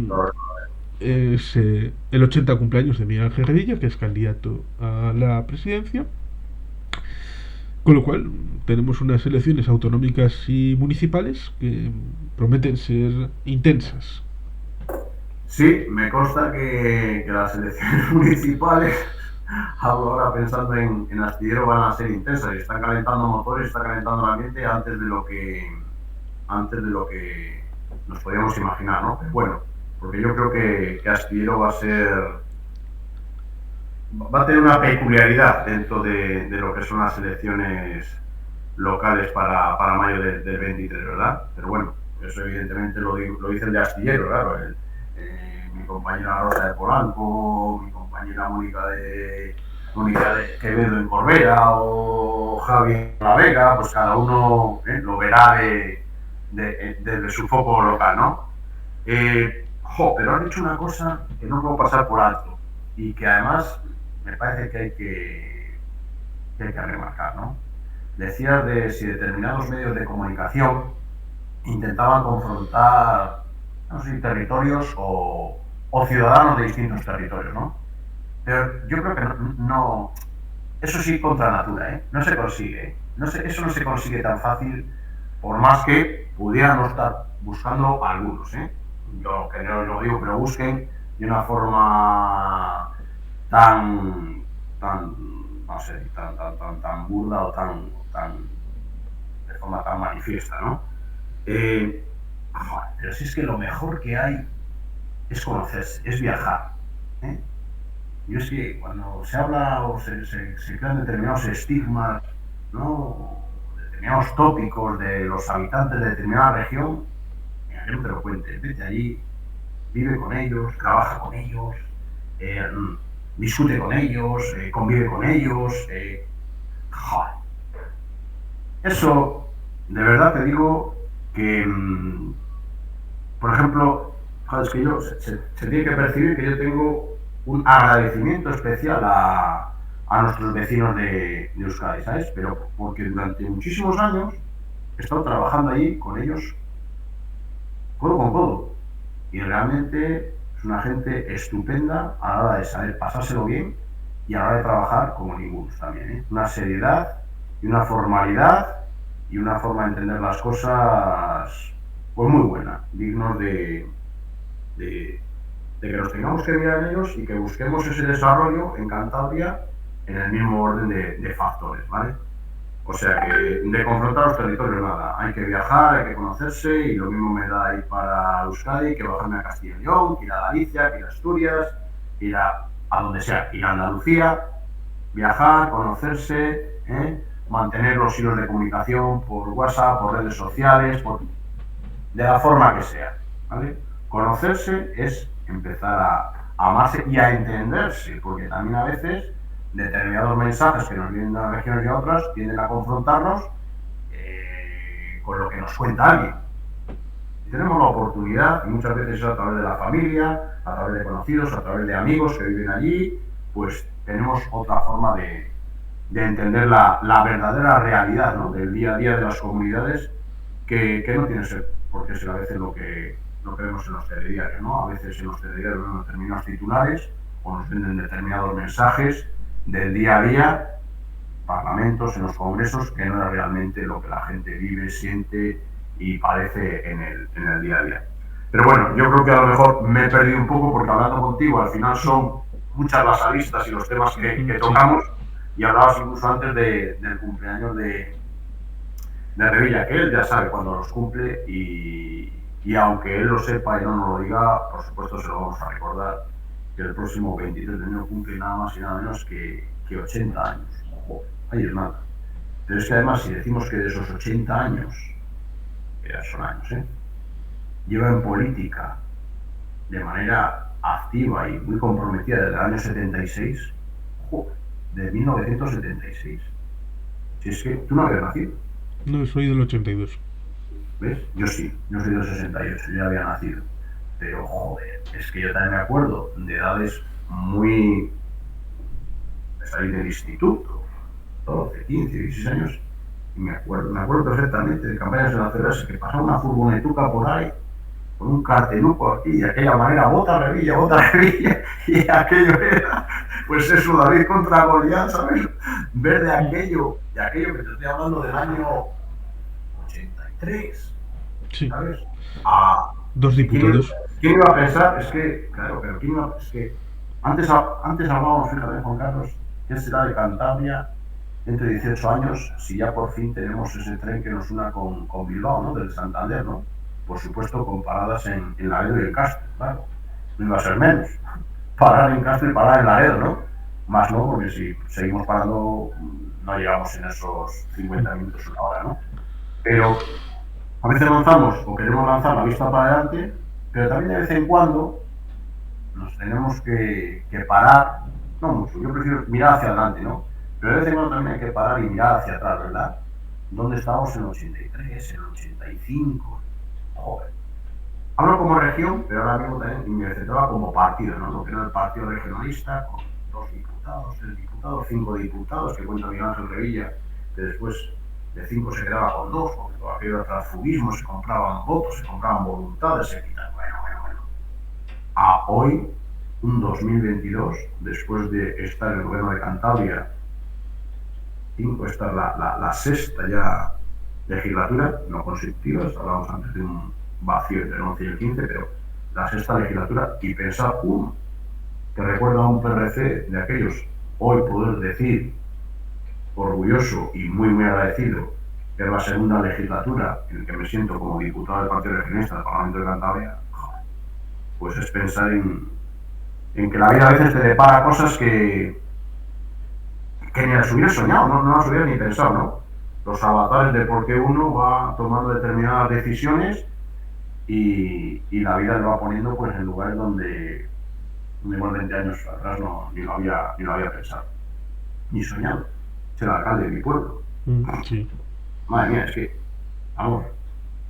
es el 80 cumpleaños de Miguel Ángel Revilla, que es candidato a la presidencia, con lo cual tenemos unas elecciones autonómicas y municipales que prometen ser intensas. Sí, me consta que las elecciones municipales, ahora pensando en Astillero, van a ser intensas y están calentando motores, está calentando el ambiente antes de lo que nos podíamos imaginar, ¿no? Pero bueno, porque yo creo que Astillero va a tener una peculiaridad dentro de lo que son las elecciones locales para mayo del 23, ¿verdad? Pero bueno, eso evidentemente lo dice el de Astillero, claro. Mi compañera Rosa de Polanco, mi compañera Mónica de Quevedo en Corbera o Javi en La Vega, pues cada uno lo verá desde su foco local, ¿no? Pero han dicho una cosa que no puedo pasar por alto y que además me parece que hay que remarcar, ¿no? Decías de si determinados medios de comunicación intentaban confrontar, no sé si territorios o ciudadanos de distintos territorios, ¿no? Pero yo creo que no eso sí contra natura, ¿eh? No se consigue, ¿eh? Eso no se consigue tan fácil, por más que pudieran estar buscando algunos, ¿eh? Yo que no lo digo, pero busquen de una forma tan no sé, tan burda o tan de forma tan manifiesta, ¿no? Pero si es que lo mejor que hay es conocerse, es viajar, ¿eh? Yo es que cuando se habla o se crean determinados estigmas, ¿no? Determinados tópicos de los habitantes de determinada región, mira, que no te lo cuentes, vete allí, vive con ellos, trabaja con ellos, eh, discute con ellos, convive con ellos. Joder. Eso de verdad te digo que, por ejemplo, joder, es que se tiene que percibir que yo tengo un agradecimiento especial a nuestros vecinos de Euskadi, ¿sabes? Pero porque durante muchísimos años he estado trabajando allí con ellos codo con codo. Y realmente es una gente estupenda a la hora de saber pasárselo bien y a la hora de trabajar como ninguno también. ¿Eh? Una seriedad y una formalidad y una forma de entender las cosas pues muy buena, dignos de, de que nos tengamos que mirar en ellos y que busquemos ese desarrollo en Cantabria en el mismo orden de factores, ¿vale? O sea que de confrontar los territorios nada, hay que viajar, hay que conocerse y lo mismo me da ir para Euskadi que bajarme a Castilla y León, que ir a Galicia, que ir a Asturias, ir a donde sea, ir a Andalucía, viajar, conocerse, mantener los hilos de comunicación por WhatsApp, por redes sociales, de la forma que sea, ¿vale? Conocerse es empezar a amarse y a entenderse, porque también a veces determinados mensajes que nos vienen de unas regiones y a otras tienden a confrontarnos con lo que nos cuenta alguien. Y tenemos la oportunidad, y muchas veces es a través de la familia, a través de conocidos, a través de amigos que viven allí, pues tenemos otra forma de entender la verdadera realidad, ¿no? Del día a día de las comunidades que no tiene ser porque es a veces lo que vemos en los telediarios, ¿no? A veces en los telediarios vemos determinados titulares o nos venden determinados mensajes del día a día, parlamentos, en los congresos, que no es realmente lo que la gente vive, siente y padece en el día a día. Pero bueno, yo creo que a lo mejor me he perdido un poco porque hablando contigo al final son muchas las aristas y los temas que Sí. tocamos y hablabas incluso antes del cumpleaños de Revilla, que él ya sabe cuándo los cumple y aunque él lo sepa y no nos lo diga, por supuesto se lo vamos a recordar que el próximo 23 de enero cumple nada más y nada menos que 80 años. Joder, ahí es nada. Pero es que además si decimos que de esos 80 años, que ya son años, lleva en política de manera activa y muy comprometida desde el año 76, joder, de 1976. Si es que tú no habías nacido. No, soy del 82. ¿Ves? Yo sí, yo soy del 68, yo ya había nacido. Pero, joder, es que yo también me acuerdo de edades muy... de salir del instituto, 12, 15, 16 años, y me acuerdo perfectamente de campañas electorales que pasaba una furgonetuca por ahí, con un carteluco aquí, y aquella manera, vota Revilla, y aquello era, pues eso, David contra Goliat, ¿sabes? Ver de aquello que te estoy hablando del año 83, Sí. ¿sabes? A, Dos ¿quién, diputados. ¿Quién iba a pensar? Es que, claro, pero ¿quién iba, es que antes hablábamos, fíjate, Juan Carlos, que será de Cantabria dentro de 18 años, si ya por fin tenemos ese tren que nos una con Bilbao, ¿no? Del Santander, ¿no? Por supuesto, con paradas en Laredo y el Castro, claro. No iba a ser menos. Parar en Castro y parar en Laredo, ¿no? Más no, porque si seguimos parando, no llegamos en esos 50 minutos, una hora, ¿no? Pero a veces lanzamos o queremos lanzar la vista para adelante, pero también de vez en cuando nos tenemos que parar, no mucho, yo prefiero mirar hacia adelante, ¿no? Pero de vez en cuando también hay que parar y mirar hacia atrás, ¿verdad? ¿Dónde estábamos en el 83, en el 85? Joder. Hablo como región, pero ahora mismo también me centraba como partido, ¿no? Lo que era el partido regionalista, con 2 diputados, 3 diputados, 5 diputados, que cuenta Miguel Ángel Revilla, que después de 5 se quedaba con 2, porque todo aquello era transfugismo, se compraban votos, se compraban voluntades, se quitan. Bueno. A hoy, un 2022, después de estar en el gobierno de Cantabria, esta es la sexta ya legislatura, no consecutiva, hablábamos antes de un vacío entre el 11 y el 15, pero la sexta legislatura, y pensar, que recuerda a un PRC de aquellos, hoy poder decir, orgulloso y muy agradecido, que es la segunda legislatura en la que me siento como diputado del Partido Regionalista del Parlamento de Cantabria, pues es pensar en que la vida a veces te depara cosas que ni las hubiera soñado, no las hubiera ni pensado, ¿no? Los avatares de por qué uno va tomando determinadas decisiones y la vida le va poniendo pues en lugares donde igual 20 años atrás ni lo había pensado, ni soñado. Ser alcalde de mi pueblo. Sí. Madre mía, es que vamos,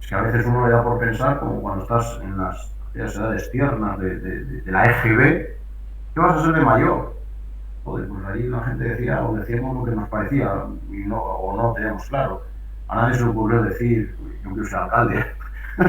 es que a veces uno le da por pensar, como cuando estás en las edades tiernas de la EGB, ¿qué vas a ser de mayor? Joder, pues ahí la gente decía, o decíamos lo que nos parecía, y no, o no lo teníamos claro. A nadie se le ocurrió decir, yo quiero ser alcalde.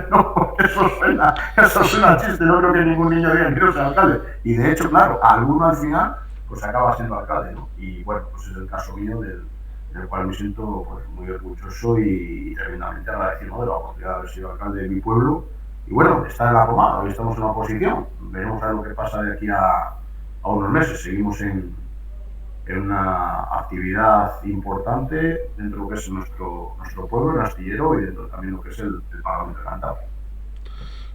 No, eso suena chiste, no creo que ningún niño diga quiero ser alcalde. Y de hecho, claro, alguno al final, pues acaba siendo alcalde, ¿no? Y bueno, pues es el caso mío del cual me siento pues, muy orgulloso y tremendamente agradecido, ¿no?, de la oportunidad de haber sido alcalde de mi pueblo. Y bueno, está en la pomada, hoy estamos en la oposición. Veremos a ver lo que pasa de aquí a unos meses. Seguimos en una actividad importante dentro de lo que es nuestro pueblo, el astillero, y dentro también de lo que es el Parlamento de Cantabria.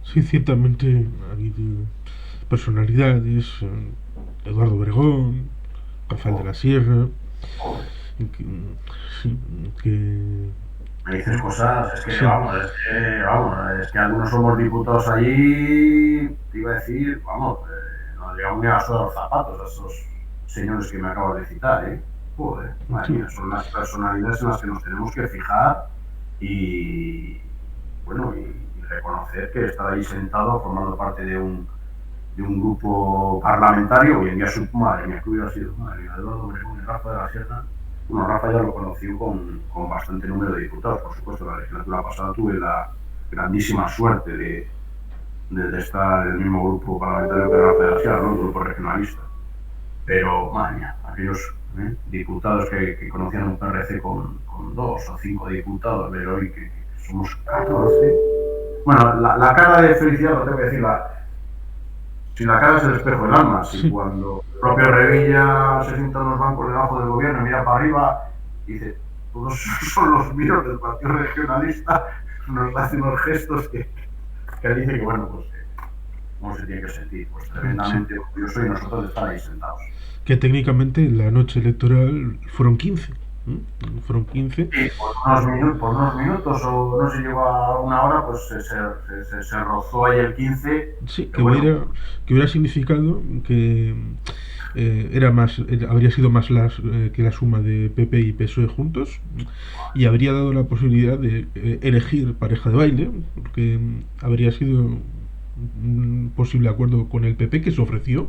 Sí, ciertamente ha habido personalidades, Eduardo Obregón, Rafael de Oh, la Sierra, oh, que, sí, que me dices cosas, es que sí, vamos, es que algunos somos diputados allí, te iba a decir, vamos, nos llegamos ni a la los zapatos a esos señores que me acabas de citar, ¿eh? Joder, madre sí, mía, son las personalidades en las que nos tenemos que fijar y, bueno, y reconocer que estar ahí sentado formando parte de un grupo parlamentario, hoy en día su madre mía, que hubiera sido, madre mía, Eduardo Obregón y Rafa de la Sierra. Bueno, Rafa ya lo conocí con bastante número de diputados, por supuesto. La legislatura pasada tuve la grandísima suerte de estar en el mismo grupo parlamentario que Rafa de la Sierra, ¿no?, el grupo regionalista. Pero, madre mía, aquellos diputados que conocían un PRC con 2 o 5 diputados, pero hoy que somos 14. Bueno, la cara de felicidad, lo tengo que decir, si la cara es el espejo del alma, si sí, cuando el propio Revilla se sienta en los bancos debajo del gobierno y mira para arriba y dice, todos son los míos del Partido Regionalista, nos hace unos gestos que dice que, bueno, pues, ¿cómo se tiene que sentir? Pues sí, tremendamente orgulloso y nosotros de estar ahí sentados. que técnicamente la noche electoral fueron 15, ¿eh? Fueron 15. Sí, por unos minutos o no se llegó a una hora, pues se rozó ahí el 15, Sí, pero bueno, que hubiera significado que era más, habría sido más que la suma de PP y PSOE juntos y habría dado la posibilidad de elegir pareja de baile, porque habría sido un posible acuerdo con el PP que se ofreció,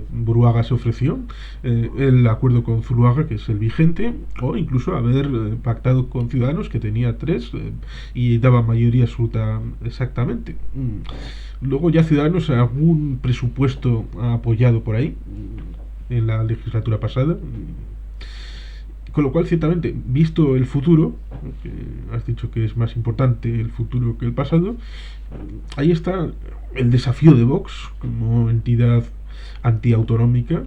Buruaga se ofreció, el acuerdo con Zuluaga, que es el vigente, o incluso haber pactado con Ciudadanos, que tenía tres y daba mayoría absoluta exactamente. Luego ya Ciudadanos algún presupuesto ha apoyado por ahí en la legislatura pasada. Con lo cual, ciertamente, visto el futuro, que has dicho que es más importante el futuro que el pasado, ahí está el desafío de Vox como entidad antiautonómica.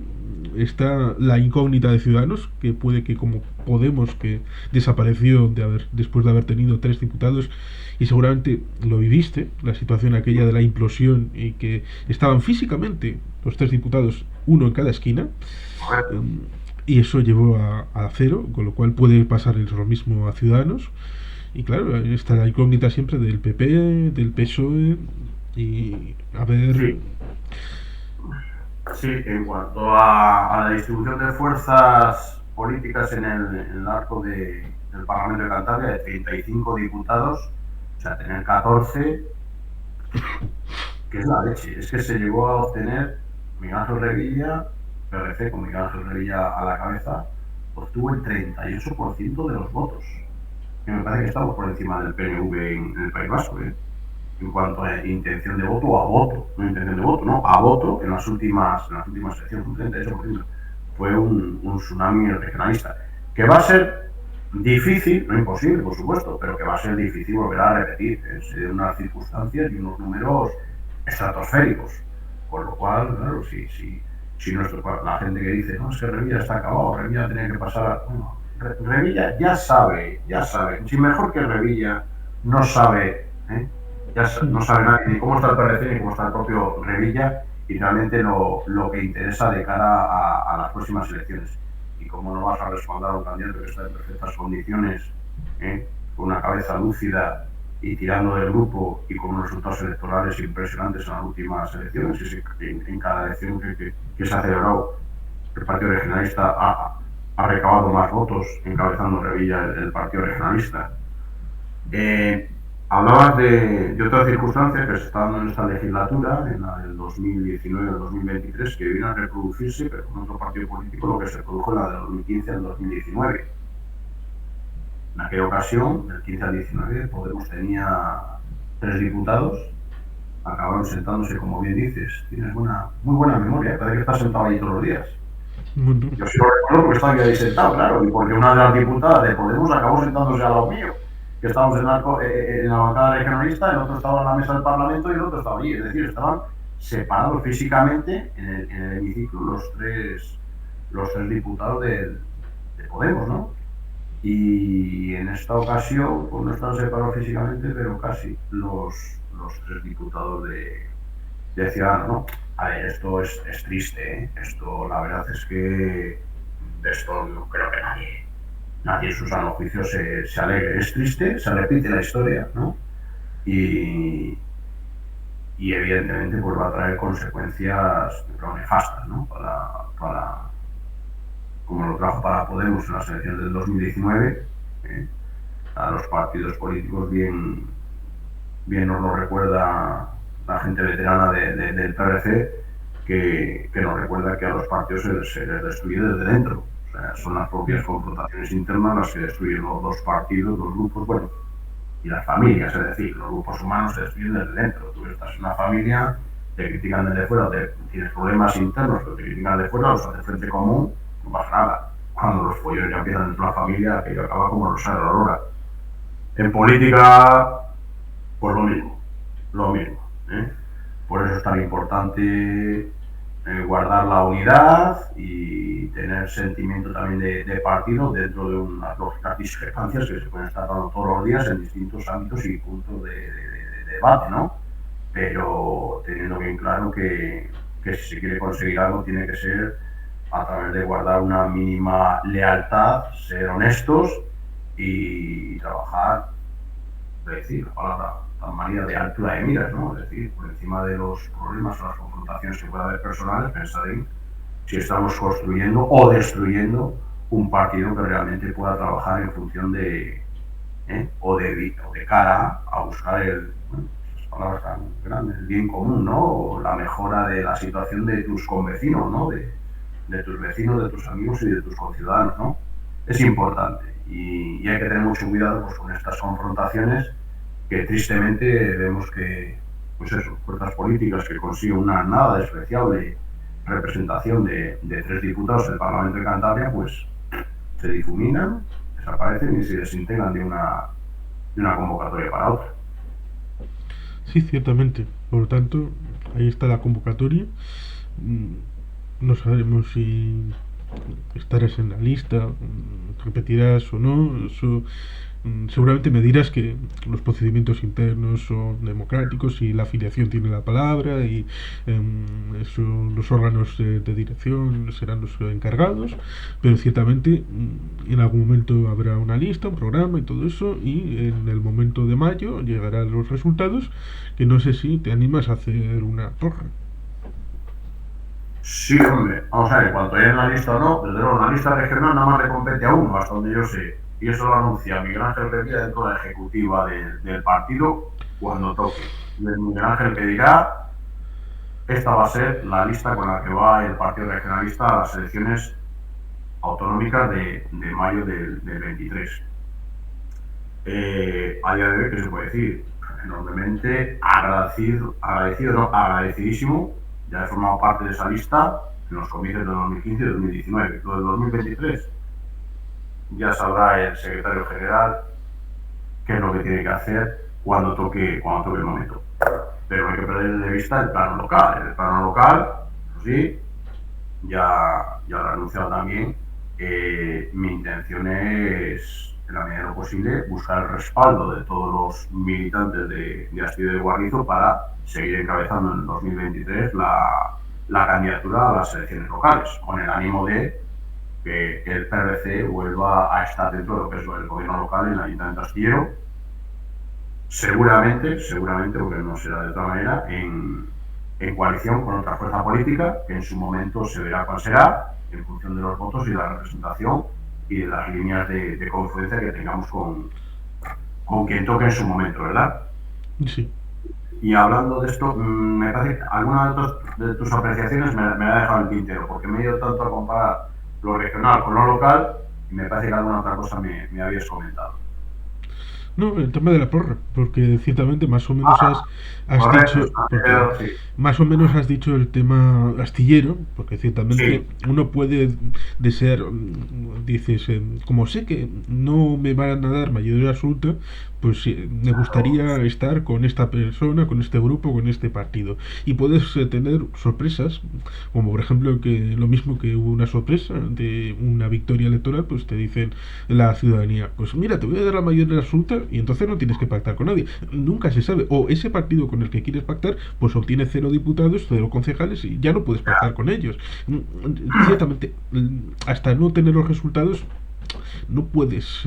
Está la incógnita de Ciudadanos, que puede que como Podemos, que desapareció después de haber tenido 3 diputados, y seguramente lo viviste, la situación aquella de la implosión y que estaban físicamente los 3 diputados, uno en cada esquina, correcto. y eso llevó a cero, con lo cual puede pasar lo mismo a Ciudadanos. Y claro, está la incógnita siempre del PP, del PSOE, y a ver. Sí, sí, en cuanto a la distribución de fuerzas políticas en el arco del Parlamento de Cantabria, de 35 diputados, o sea, tener 14, que es la leche. Es que se llegó a obtener Miguel Ángel Revilla, PRC con Miguel Ángel Revilla a la cabeza, obtuvo el 38% de los votos. Que me parece que estamos por encima del PNV en el País Vasco, en cuanto a intención de voto o a voto, no intención de voto, no, a voto en las últimas elecciones, un 38%. Fue un tsunami regionalista, que va a ser difícil, no imposible, por supuesto, pero que va a ser difícil volver a repetir, en unas circunstancias y unos números estratosféricos. Con lo cual, claro, si la gente que dice, no, es que Revilla está acabado, Revilla tenía que pasar. Bueno, Revilla ya sabe, si mejor que Revilla no sabe, ya no sabe nadie ni cómo está el PRC ni cómo está el propio Revilla y realmente lo que interesa de cara a las próximas elecciones. Y cómo no vas a respaldar a un candidato que está en perfectas condiciones, con una cabeza lúcida y tirando del grupo y con unos resultados electorales impresionantes en las últimas elecciones, y en cada elección que se ha celebrado, el Partido Regionalista ha recabado más votos encabezando Revilla el Partido Regionalista. Eh, Hablabas de otras circunstancias que se están dando en esta legislatura, en la del 2019-2023, que vienen a reproducirse, pero con otro partido político, lo que se produjo en la del 2015 al 2019. En aquella ocasión, del 15 al 19, Podemos tenía 3 diputados, acabaron sentándose, como bien dices. Tienes muy buena memoria, parece que estás sentado ahí todos los días. Bueno, Yo sí lo recuerdo porque estaba ahí sentado, claro, y porque una de las diputadas de Podemos acabó sentándose al lado mío, que estábamos en la bancada regionalista, el otro estaba en la mesa del Parlamento y el otro estaba allí. Es decir, estaban separados físicamente en el hemiciclo los tres diputados de Podemos, ¿no? Y en esta ocasión, pues no están separados físicamente, pero casi los 3 diputados de Ciudadanos, ¿no? A ver, esto es triste, ¿eh? Esto, la verdad es que de esto no creo que nadie en su sano juicio se alegre. Es triste, se repite la historia, ¿no? Y, y evidentemente pues va a traer consecuencias nefastas, ¿no? Como lo trajo para Podemos en las elecciones del 2019, ¿eh? A los partidos políticos bien nos lo recuerda la gente veterana del PRC, que nos recuerda que a los partidos se les destruye desde dentro. O sea, son las propias confrontaciones internas las que destruyen los partidos, los grupos, bueno, y las familias, es decir, los grupos humanos se destruyen desde dentro. Tú estás en una familia, te critican desde fuera, tienes problemas internos, pero te critican desde fuera, los haces frente común, no pasa nada. Cuando los pollos ya empiezan dentro de la familia, aquello acaba como Rosario Aurora. En política, pues lo mismo, ¿eh? Por eso es tan importante guardar la unidad y tener sentimiento también de partido dentro de unas lógicas discrepancias que se pueden estar dando todos los días en distintos ámbitos y puntos de debate, ¿no? Pero teniendo bien claro que si se quiere conseguir algo tiene que ser a través de guardar una mínima lealtad, ser honestos y trabajar, es decir, la palabra tan manera de altura de miras, ¿no? Es decir, por encima de los problemas o las confrontaciones que pueda haber personales, pensar en si estamos construyendo o destruyendo un partido que realmente pueda trabajar en función o de cara a buscar esas palabras tan grandes, el bien común, ¿no? O la mejora de la situación de tus convecinos, ¿no? De tus vecinos, de tus amigos y de tus conciudadanos, ¿no? Es importante y hay que tener mucho cuidado pues, con estas confrontaciones que tristemente vemos que, pues eso, fuerzas políticas que consiguen una nada despreciable representación de 3 diputados del Parlamento de Cantabria, pues se difuminan, desaparecen y se desintegran de una convocatoria para otra. sí, ciertamente. Por lo tanto, ahí está la convocatoria. Mm, No sabemos si estarás en la lista, repetirás o no. Eso, seguramente me dirás que los procedimientos internos son democráticos y la afiliación tiene la palabra y eso, los órganos de dirección serán los encargados, pero ciertamente en algún momento habrá una lista, un programa y todo eso, y en el momento de mayo llegarán los resultados, que no sé si te animas a hacer una porra. Sí, hombre, vamos a ver, cuando haya una lista o no, desde luego, una lista regional nada más le compete a uno, hasta donde yo sé. Y eso lo anuncia Miguel Ángel Revilla dentro de la ejecutiva del partido cuando toque. Y es Miguel Ángel que dirá, esta va a ser la lista con la que va el Partido Regionalista a las elecciones autonómicas de mayo del 23. A día de hoy, ¿qué se puede decir? Enormemente agradecidísimo de haber formado parte de esa lista en los comicios de 2015 y 2019. Lo del 2023 ya sabrá el secretario general qué es lo que tiene que hacer cuando toque el momento. Pero no hay que perder de vista el plano local. El plano local, sí, ya lo he anunciado también, mi intención es, en la medida de lo posible, buscar el respaldo de todos los militantes de Astillero de Guarnizo para seguir encabezando en el 2023 la candidatura a las elecciones locales, con el ánimo de que el PRC vuelva a estar dentro de lo que es el gobierno local en el Ayuntamiento de Astillero, seguramente, porque no será de otra manera, en coalición con otra fuerza política, que en su momento se verá cuál será, en función de los votos y de la representación y de las líneas de confluencia que tengamos con con quien toque en su momento, ¿verdad? Sí. Y hablando de esto, me parece que alguna de tus apreciaciones me ha dejado el tintero, porque me he ido tanto a comparar lo regional con lo local y me parece que alguna otra cosa me habías comentado. No, el tema de la porra, porque ciertamente más o menos Ah, has correcto, dicho, porque sí. más o menos has dicho el tema astillero, porque ciertamente Sí, uno puede desear, dices, como sé que no me van a dar mayoría absoluta, pues me gustaría estar con esta persona, con este grupo, con este partido. Y puedes tener sorpresas, como por ejemplo que lo mismo que hubo una sorpresa de una victoria electoral, pues te dicen la ciudadanía, pues mira, te voy a dar la mayoría absoluta y entonces no tienes que pactar con nadie. Nunca se sabe. O ese partido con el que quieres pactar, pues obtiene 0 diputados, 0 concejales y ya no puedes pactar con ellos. Ciertamente, hasta no tener los resultados, no puedes...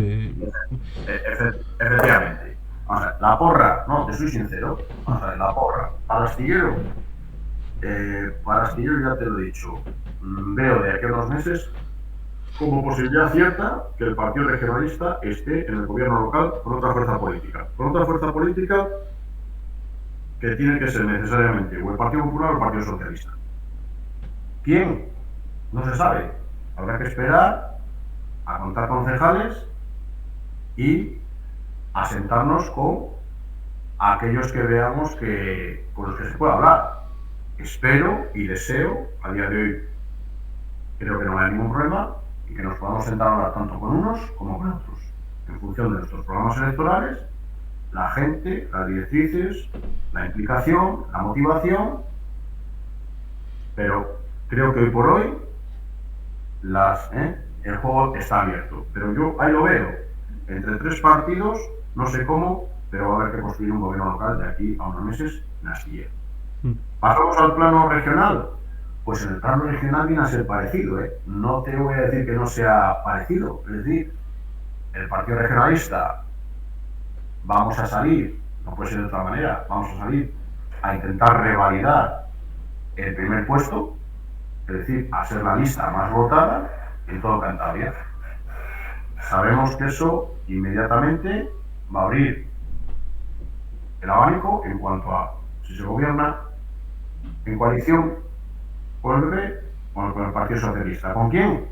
efectivamente. Vamos a ver, la porra, no, te soy sincero, vamos a ver, la porra, para astillero ya te lo he dicho, veo de aquí a unos meses como posibilidad cierta que el Partido Regionalista esté en el gobierno local con otra fuerza política. Con otra fuerza política que tiene que ser necesariamente o el Partido Popular o el Partido Socialista. ¿Quién? No se sabe. Habrá que esperar a contar concejales y a sentarnos con aquellos que veamos que con los que se puede hablar. Espero y deseo, a día de hoy creo que no hay ningún problema, y que nos podamos sentar a hablar tanto con unos como con otros, en función de nuestros programas electorales, la gente, las directrices, la implicación, la motivación, pero creo que hoy por hoy el juego está abierto. Pero yo ahí lo veo, entre 3 partidos, no sé cómo, pero va a haber que construir un gobierno local de aquí a unos meses en Astillero. Pasamos al plano regional. Pues en el plano regional viene a ser parecido, ¿eh? No te voy a decir que no sea parecido. Es decir, el Partido Regionalista vamos a salir, no puede ser de otra manera, vamos a salir a intentar revalidar el primer puesto, es decir, a ser la lista más votada en todo Cantabria. Sabemos que eso inmediatamente va a abrir el abanico en cuanto a si se gobierna en coalición con el PP o con el Partido Socialista. ¿Con quién?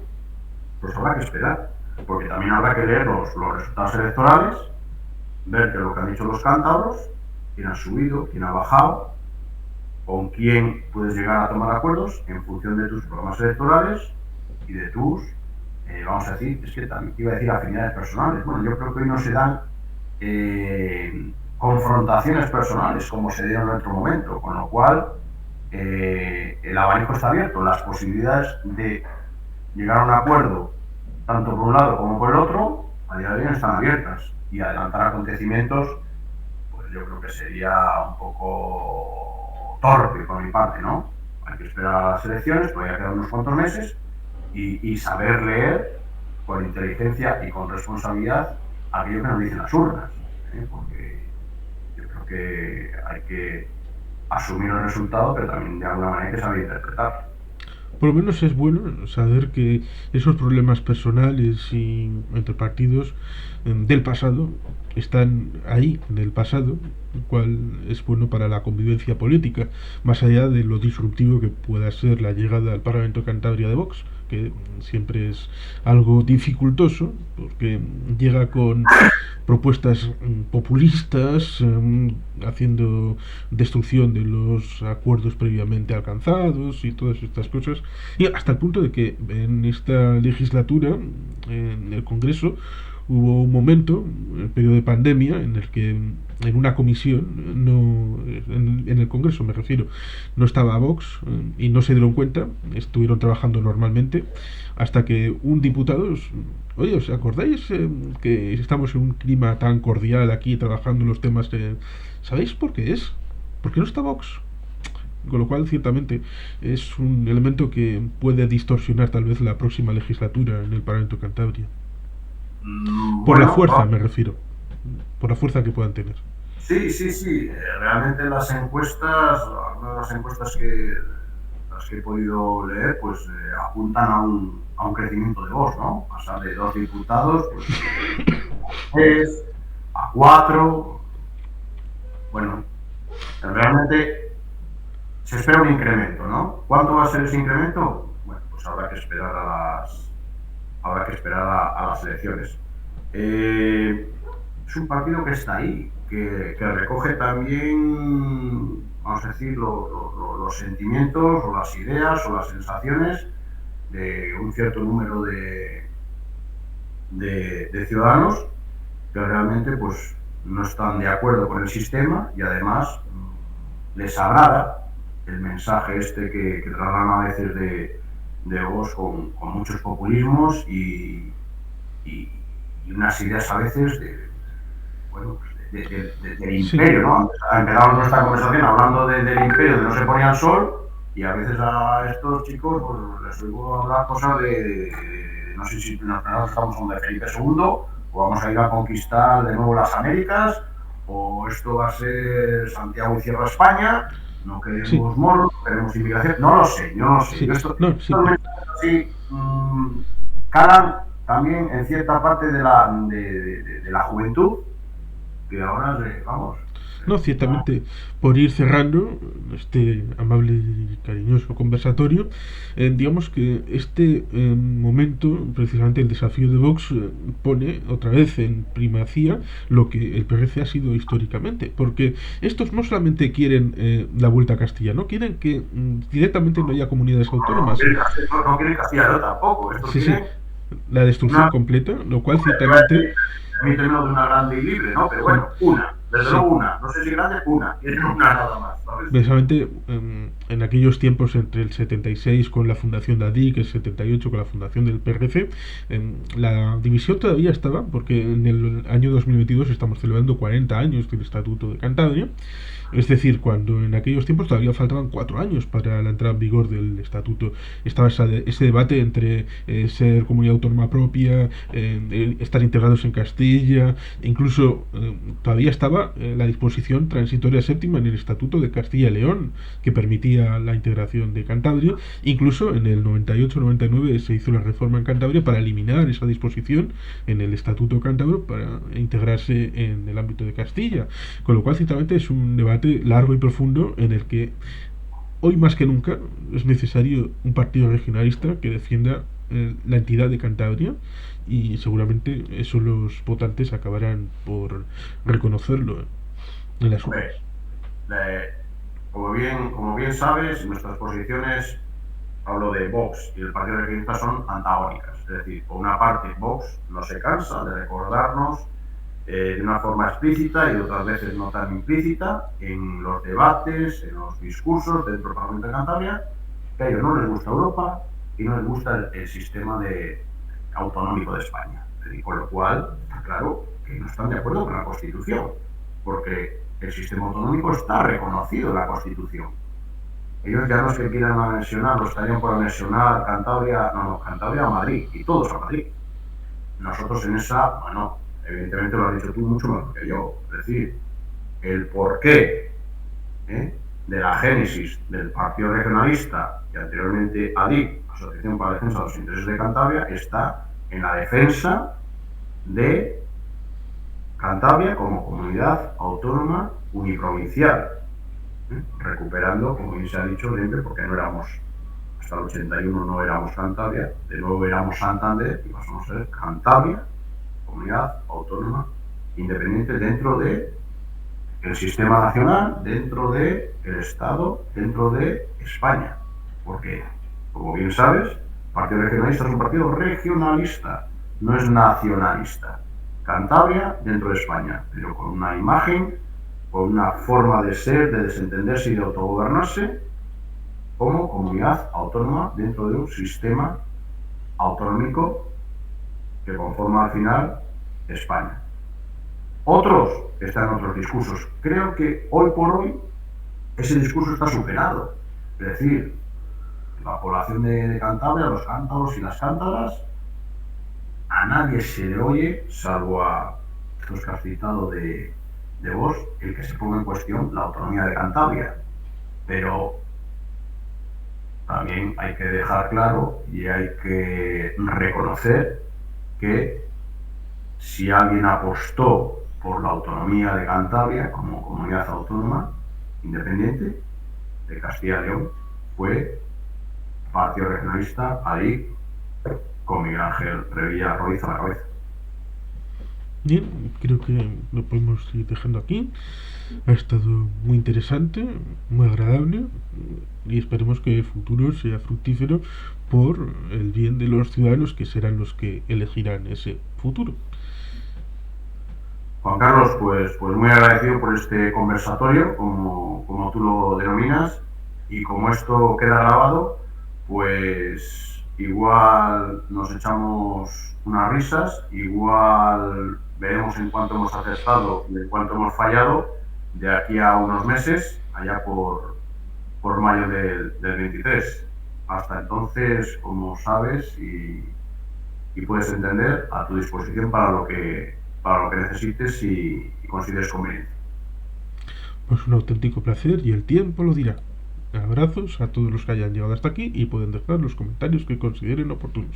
Pues habrá que esperar, porque también habrá que leer los resultados electorales, ver qué es lo que han dicho los cántabros, quién ha subido, quién ha bajado, con quién puedes llegar a tomar acuerdos en función de tus programas electorales y de tus, vamos a decir, es que también iba a decir afinidades personales. Bueno, yo creo que hoy no se dan confrontaciones personales como se dieron en otro momento, con lo cual el abanico está abierto, las posibilidades de llegar a un acuerdo tanto por un lado como por el otro a día de hoy están abiertas, y adelantar acontecimientos pues yo creo que sería un poco torpe por mi parte, ¿no? Hay que esperar a las elecciones, todavía quedan unos cuantos meses, y saber leer con inteligencia y con responsabilidad aquello que nos dicen las urnas, porque yo creo que hay que asumir el resultado, pero también de alguna manera hay que saber interpretarlo. Por lo menos es bueno saber que esos problemas personales y entre partidos del pasado están ahí, en el pasado, lo cual es bueno para la convivencia política, más allá de lo disruptivo que pueda ser la llegada al Parlamento Cantabria de Vox, que siempre es algo dificultoso, porque llega con propuestas populistas, haciendo destrucción de los acuerdos previamente alcanzados y todas estas cosas, y hasta el punto de que en esta legislatura, en el Congreso, hubo un momento, en el periodo de pandemia, en el que en una comisión, no, en el Congreso me refiero, no estaba Vox y no se dieron cuenta, estuvieron trabajando normalmente, hasta que un diputado, oye, ¿os acordáis que estamos en un clima tan cordial aquí trabajando en los temas? ¿Sabéis por qué es? ¿Por qué no está Vox? Con lo cual, ciertamente, es un elemento que puede distorsionar tal vez la próxima legislatura en el Parlamento de Cantabria. Por la Bueno, fuerza, me refiero. Por la fuerza que puedan tener. sí. Realmente las encuestas, algunas de las encuestas que he podido leer, pues apuntan a un crecimiento de Vox, ¿no? Pasar de 2 diputados, pues, a a 4. Bueno, realmente se espera un incremento, ¿no? ¿Cuánto va a ser ese incremento? Bueno, pues habrá que esperar a las elecciones. Es un partido que está ahí, que recoge también, vamos a decir, los sentimientos o las ideas o las sensaciones de un cierto número de ciudadanos que realmente pues no están de acuerdo con el sistema y además les agrada el mensaje este que trasladan a veces de Vox con muchos populismos y unas ideas a veces bueno, del Sí, imperio, ¿no? Empezamos nuestra conversación hablando del imperio, de no se ponía el sol, y a veces a estos chicos pues, les oigo hablar cosas no sé si nos estamos hablando de Felipe II, o vamos a ir a conquistar de nuevo las Américas, o esto va a ser Santiago y cierra España, no sí, queremos moros, no queremos inmigración, no lo sé, yo no lo sé. sí, Yo no, sí, estos mensajes así calan también en cierta parte de la juventud, que ahora, vamos, no, está... ciertamente, por ir cerrando este amable y cariñoso conversatorio, digamos que este momento, precisamente el desafío de Vox, pone otra vez en primacía lo que el PRC ha sido históricamente, porque estos no solamente quieren la vuelta a Castilla, no quieren que directamente no haya comunidades autónomas. No quiere Castilla tampoco. Esto Sí, sí, quiere la destrucción una, completa, lo cual iba a ciertamente, decir, permíteme de una grande y libre, ¿no? Pero bueno, una, desde sí, luego una, no sé si grande, una, quiere una nada más, ¿sabes? precisamente en aquellos tiempos entre el 76 con la fundación de ADIC, el 78 con la fundación del PRC, la división todavía estaba, porque en el año 2022 estamos celebrando 40 años del Estatuto de Cantabria, es decir, cuando en aquellos tiempos todavía faltaban 4 años para la entrada en vigor del estatuto, estaba ese debate entre ser comunidad autónoma propia, estar integrados en Castilla, e incluso todavía estaba la disposición transitoria séptima en el estatuto de Castilla y León, que permitía la integración de Cantabria. Incluso en el 98-99 se hizo la reforma en Cantabria para eliminar esa disposición en el estatuto cántabro para integrarse en el ámbito de Castilla. Con lo cual, ciertamente, es un debate largo y profundo en el que hoy más que nunca es necesario un partido regionalista que defienda la entidad de Cantabria, y seguramente eso los votantes acabarán por reconocerlo en las urnas. Hombre, le- como bien sabes, nuestras posiciones, hablo de Vox y el Partido Regionalista, son antagónicas. Es decir, por una parte, Vox no se cansa de recordarnos de una forma explícita y otras veces no tan implícita en los debates, en los discursos dentro del Parlamento de Cantabria, que a ellos no les gusta Europa y no les gusta el sistema autonómico de España. Y con lo cual, está claro que no están de acuerdo con la Constitución, porque el sistema autonómico está reconocido en la Constitución. Ellos ya no es que quieran anexionar, lo estarían por anexionar Cantabria, Cantabria a Madrid, y todos a Madrid. Nosotros en esa, bueno, evidentemente lo has dicho tú mucho mejor que yo. Es decir, el porqué de la génesis del Partido Regionalista y anteriormente ADIC, Asociación para la Defensa de los Intereses de Cantabria, está en la defensa de Cantabria como comunidad autónoma uniprovincial, recuperando, como bien se ha dicho, porque no éramos, hasta el 81 no éramos Cantabria, de nuevo éramos Santander y pasamos a ser Cantabria, comunidad autónoma independiente dentro de el sistema nacional, dentro de el Estado, dentro de España. Porque, como bien sabes, el Partido Regionalista es un partido regionalista, no es nacionalista. Cantabria dentro de España, pero con una imagen, con una forma de ser, de desentenderse y de autogobernarse como comunidad autónoma dentro de un sistema autonómico que conforma al final España. Otros están en otros discursos. Creo que hoy por hoy ese discurso está superado. Es decir, la población de Cantabria, los cántabros y las cántabras, a nadie se le oye, salvo a estos que has citado de Vox, el que se ponga en cuestión la autonomía de Cantabria. Pero también hay que dejar claro y hay que reconocer que si alguien apostó por la autonomía de Cantabria como comunidad autónoma independiente de Castilla y León, fue Partido Regionalista ahí con Miguel Ángel Revilla Ruiz a la cabeza. Bien, creo que lo podemos ir dejando aquí. Ha estado muy interesante, muy agradable y esperemos que el futuro sea fructífero por el bien de los ciudadanos que serán los que elegirán ese futuro. Juan Carlos, pues muy agradecido por este conversatorio, como tú lo denominas, y como esto queda grabado, pues igual nos echamos unas risas, igual veremos en cuánto hemos acertado y en cuánto hemos fallado de aquí a unos meses, allá por mayo del 23. Hasta entonces, como sabes y puedes entender, a tu disposición para lo que necesites y consideres conveniente. Pues un auténtico placer y el tiempo lo dirá. Abrazos a todos los que hayan llegado hasta aquí y pueden dejar los comentarios que consideren oportunos.